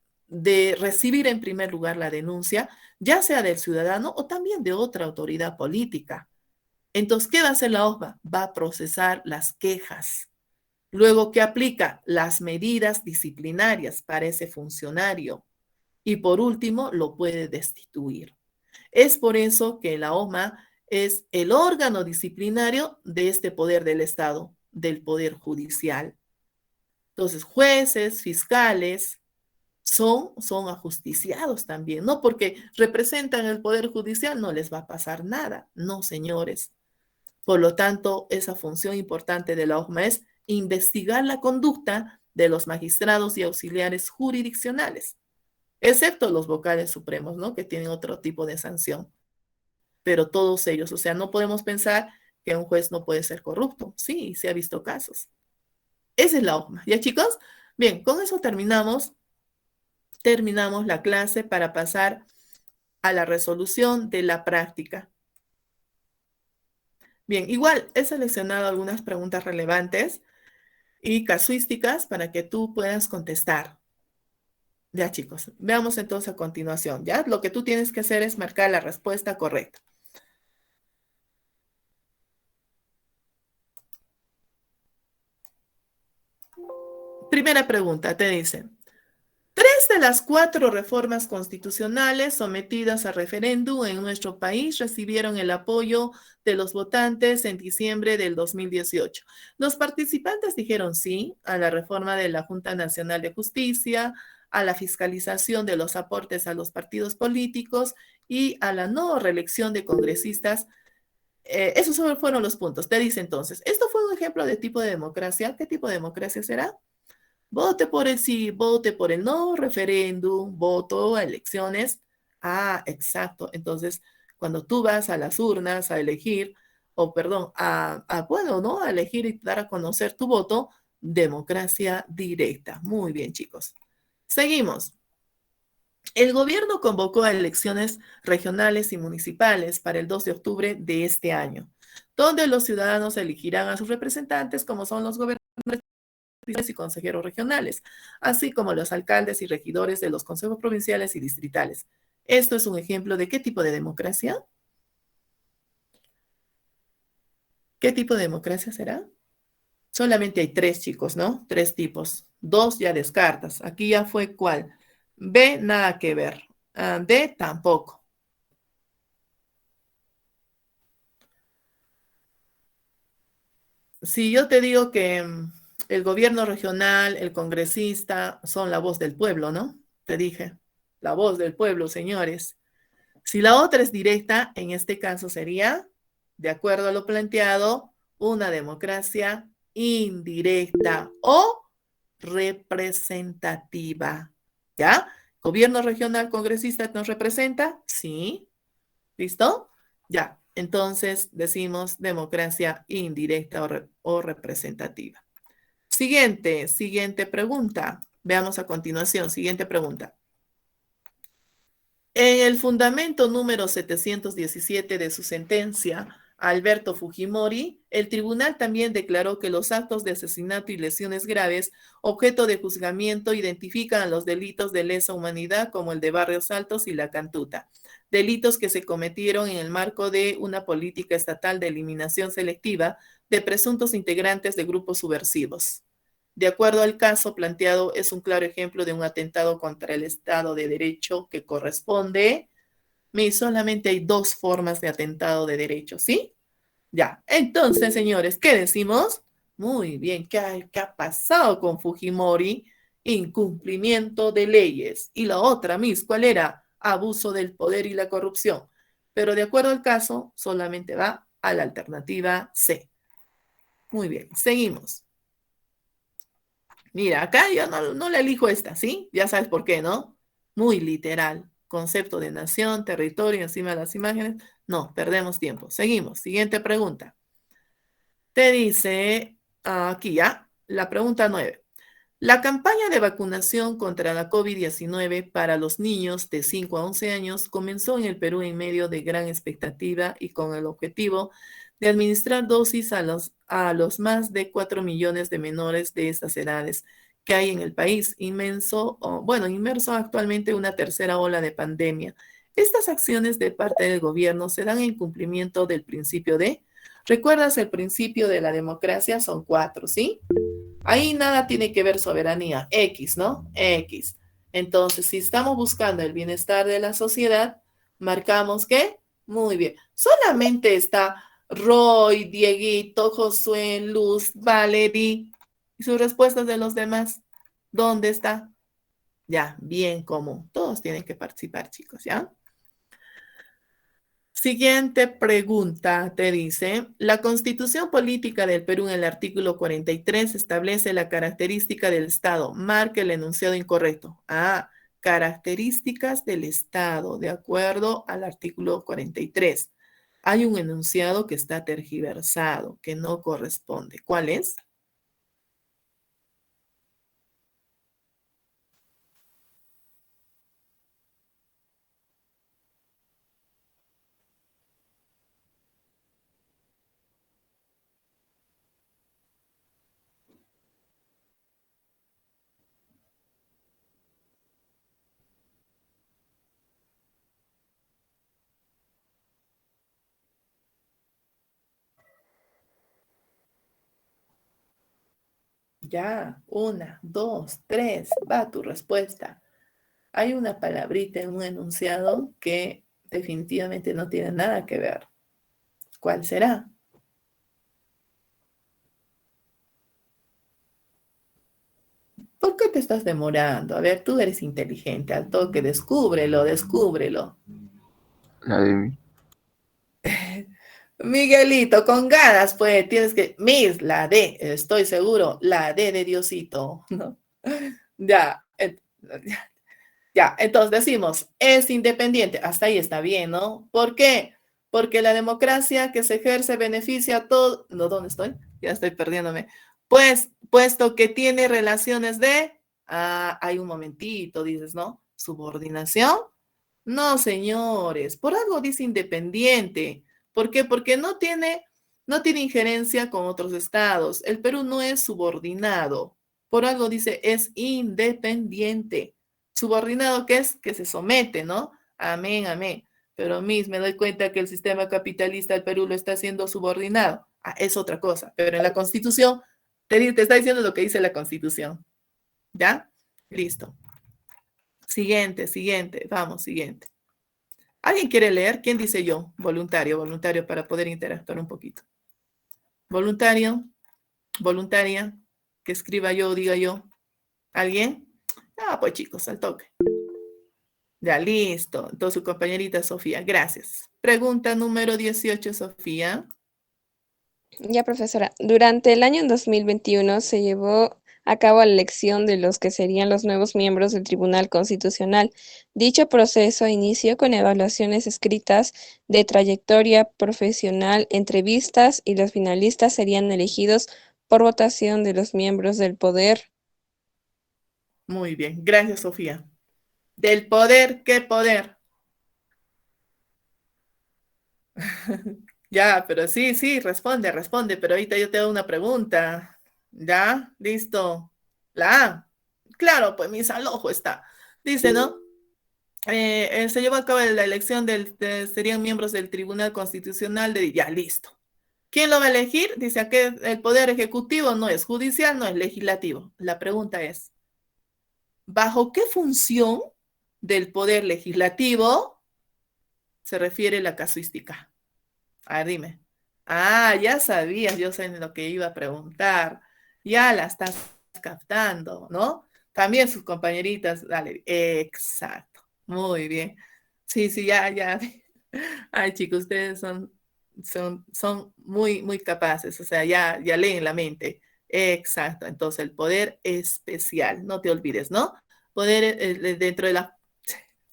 recibir en primer lugar la denuncia, ya sea del ciudadano o también de otra autoridad política. Entonces, ¿qué va a hacer la OJMA? Va a procesar las quejas. Luego, ¿qué aplica? Las medidas disciplinarias para ese funcionario. Y por último, lo puede destituir. Es por eso que la OJMA es el órgano disciplinario de este poder del Estado, del Poder Judicial. Entonces, jueces, fiscales son ajusticiados también, no porque representan el Poder Judicial no les va a pasar nada, no, señores. Por lo tanto, esa función importante de la OJMA es investigar la conducta de los magistrados y auxiliares jurisdiccionales, excepto los vocales supremos, ¿no? Que tienen otro tipo de sanción. Pero todos ellos, o sea, no podemos pensar que un juez no puede ser corrupto. Sí, se ha visto casos. Esa es la OJMA. ¿Ya, chicos? Bien, con eso terminamos la clase para pasar a la resolución de la práctica. Bien, igual he seleccionado algunas preguntas relevantes y casuísticas para que tú puedas contestar. Ya, chicos, veamos entonces a continuación. Ya, lo que tú tienes que hacer es marcar la respuesta correcta. Primera pregunta, te dice, 3 de las 4 reformas constitucionales sometidas a referéndum en nuestro país recibieron el apoyo de los votantes en diciembre del 2018. Los participantes dijeron sí a la reforma de la Junta Nacional de Justicia, a la fiscalización de los aportes a los partidos políticos y a la no reelección de congresistas. Esos fueron los puntos. Te dice entonces, ¿esto fue un ejemplo de tipo de democracia? ¿Qué tipo de democracia será? Vote por el sí, vote por el no, referéndum, voto a elecciones. Ah, exacto. Entonces, cuando tú vas a las urnas a elegir, o perdón, bueno, ¿no? A elegir y dar a conocer tu voto, democracia directa. Muy bien, chicos. Seguimos. El gobierno convocó a elecciones regionales y municipales para el 2 de octubre de este año, donde los ciudadanos elegirán a sus representantes, como son los gobernadores y consejeros regionales, así como los alcaldes y regidores de los consejos provinciales y distritales. ¿Esto es un ejemplo de qué tipo de democracia? ¿Qué tipo de democracia será? Solamente hay 3, chicos, ¿no? 3 tipos. 2 ya descartas. Aquí ya fue ¿cuál? B, nada que ver. D, tampoco. Si yo te digo que el gobierno regional, el congresista, son la voz del pueblo, ¿no? Te dije, la voz del pueblo, señores. Si la otra es directa, en este caso sería, de acuerdo a lo planteado, una democracia indirecta o representativa. ¿Ya? ¿Gobierno regional congresista nos representa? Sí. ¿Listo? Ya. Entonces decimos democracia indirecta o representativa. Siguiente pregunta. Veamos a continuación. Siguiente pregunta. En el fundamento número 717 de su sentencia, Alberto Fujimori, el tribunal también declaró que los actos de asesinato y lesiones graves, objeto de juzgamiento, identifican a los delitos de lesa humanidad como el de Barrios Altos y La Cantuta, delitos que se cometieron en el marco de una política estatal de eliminación selectiva de presuntos integrantes de grupos subversivos. De acuerdo al caso planteado, es un claro ejemplo de un atentado contra el Estado de Derecho que corresponde. Solamente hay 2 formas de atentado de derecho, ¿sí? Ya. Entonces, señores, ¿qué decimos? Muy bien, ¿qué ha pasado con Fujimori? Incumplimiento de leyes. Y la otra, ¿cuál era? Abuso del poder y la corrupción. Pero de acuerdo al caso, solamente va a la alternativa C. Muy bien, seguimos. Mira, acá yo no la elijo esta, ¿sí? Ya sabes por qué, ¿no? Muy literal. Concepto de nación, territorio, encima de las imágenes. No, perdemos tiempo. Seguimos. Siguiente pregunta. Te dice, aquí ya, la pregunta 9. La campaña de vacunación contra la COVID-19 para los niños de 5 a 11 años comenzó en el Perú en medio de gran expectativa y con el objetivo de administrar dosis a los más de 4 millones de menores de estas edades que hay en el país, inmerso actualmente en una tercera ola de pandemia. Estas acciones de parte del gobierno se dan en cumplimiento del principio ¿recuerdas el principio de la democracia? Son 4, ¿sí? Ahí nada tiene que ver soberanía, X, ¿no? X. Entonces, si estamos buscando el bienestar de la sociedad, marcamos ¿qué? Muy bien. Solamente está Roy, Dieguito, Josué, Luz, Valerie y sus respuestas de los demás. ¿Dónde está? Ya, bien común. Todos tienen que participar, chicos, ¿ya? Siguiente pregunta, te dice, la Constitución Política del Perú en el artículo 43 establece la característica del Estado. Marca el enunciado incorrecto. Características del Estado, de acuerdo al artículo 43. Hay un enunciado que está tergiversado, que no corresponde. ¿Cuál es? Ya, 1, 2, 3, va tu respuesta. Hay una palabrita en un enunciado que definitivamente no tiene nada que ver. ¿Cuál será? ¿Por qué te estás demorando? A ver, tú eres inteligente, al toque, descúbrelo, descúbrelo. La de Miguelito, con ganas, pues, tienes que, la D, estoy seguro, la D de Diosito, ¿no? Ya, ya, entonces decimos, es independiente, hasta ahí está bien, ¿no? ¿Por qué? Porque la democracia que se ejerce beneficia a todo, no, ¿dónde estoy? Ya estoy perdiéndome. Pues, puesto que tiene relaciones hay un momentito, dices, ¿no? ¿Subordinación? No, señores, por algo dice independiente. ¿Por qué? Porque no tiene injerencia con otros estados. El Perú no es subordinado. Por algo dice es independiente. Subordinado, ¿qué es? Que se somete, ¿no? Amén, amén. Pero me doy cuenta que el sistema capitalista del Perú lo está haciendo subordinado. Es otra cosa. Pero en la Constitución, te está diciendo lo que dice la Constitución. ¿Ya? Listo. Siguiente. Vamos, siguiente. ¿Alguien quiere leer? ¿Quién dice yo? Voluntario para poder interactuar un poquito. Voluntario, voluntaria, que escriba yo o diga yo. ¿Alguien? Pues chicos, al toque. Ya, listo. Entonces su compañerita Sofía, gracias. Pregunta número 18, Sofía. Ya, profesora, durante el año 2021 se llevó a cabo la elección de los que serían los nuevos miembros del Tribunal Constitucional. Dicho proceso inició con evaluaciones escritas de trayectoria profesional, entrevistas y los finalistas serían elegidos por votación de los miembros del poder. Muy bien, gracias, Sofía. Del poder, ¿qué poder? Ya, pero sí, responde, pero ahorita yo te hago una pregunta. ¿Ya? Listo. La A. Claro, pues mi ojo está. Dice, ¿no? Se llevó a cabo la elección serían miembros del Tribunal Constitucional ya, listo. ¿Quién lo va a elegir? Dice aquí el Poder Ejecutivo no es judicial, no es legislativo. La pregunta es, ¿bajo qué función del Poder Legislativo se refiere la casuística? A ver, dime. Ya sabías, yo sé lo que iba a preguntar. Ya la estás captando, ¿no? También sus compañeritas, dale, exacto. Muy bien. Sí, ya. Ay, chicos, ustedes son muy, muy capaces, o sea, ya leen la mente. Exacto. Entonces, el poder especial, no te olvides, ¿no? Poder, dentro de la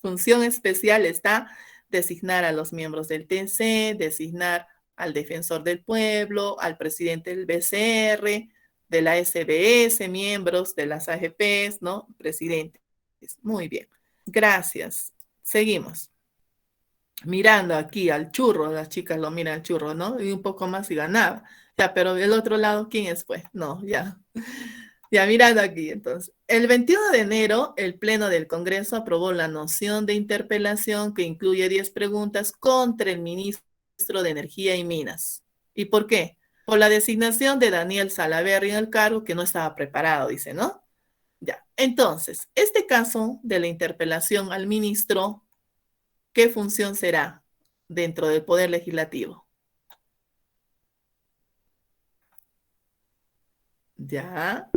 función especial está designar a los miembros del TC, designar al defensor del pueblo, al presidente del BCR, de la SBS, miembros de las AGPs, ¿no? Presidentes. Muy bien. Gracias. Seguimos. Mirando aquí al churro, las chicas lo miran al churro, ¿no? Y un poco más y ganaba. Ya, pero del otro lado, ¿quién es pues? No, ya. Ya, mirando aquí, entonces. El 21 de enero, el Pleno del Congreso aprobó la moción de interpelación que incluye 10 preguntas contra el ministro de Energía y Minas. ¿Y por qué? Por la designación de Daniel Salaverry en el cargo que no estaba preparado, dice, ¿no? Ya. Entonces, este caso de la interpelación al ministro, ¿qué función será dentro del Poder Legislativo? Ya.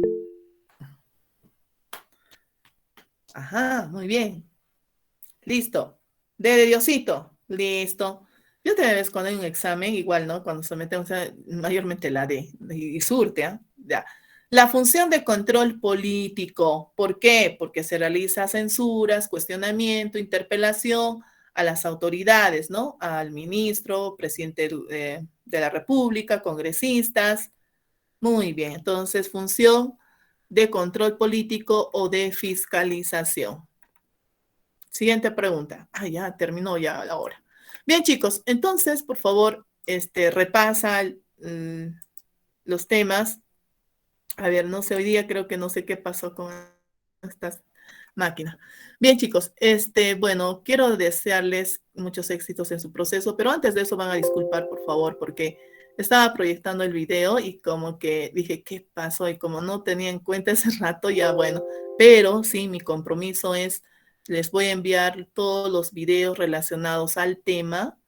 Ajá, muy bien. Listo. De Diosito. Listo. Yo te ves cuando hay un examen, igual, ¿no? Cuando se mete, o sea, mayormente la D y surte, ¿ah? Ya. La función de control político. ¿Por qué? Porque se realiza censuras, cuestionamiento, interpelación a las autoridades, ¿no? Al ministro, presidente de la República, congresistas. Muy bien. Entonces, función de control político o de fiscalización. Siguiente pregunta. Ah, ya terminó ya la hora. Bien, chicos, entonces, por favor, repasa los temas. A ver, no sé, hoy día creo que no sé qué pasó con estas máquinas. Bien, chicos, bueno, quiero desearles muchos éxitos en su proceso, pero antes de eso van a disculpar, por favor, porque estaba proyectando el video y como que dije, ¿qué pasó? Y como no tenía en cuenta ese rato, ya bueno, pero sí, mi compromiso es, les voy a enviar todos los videos relacionados al tema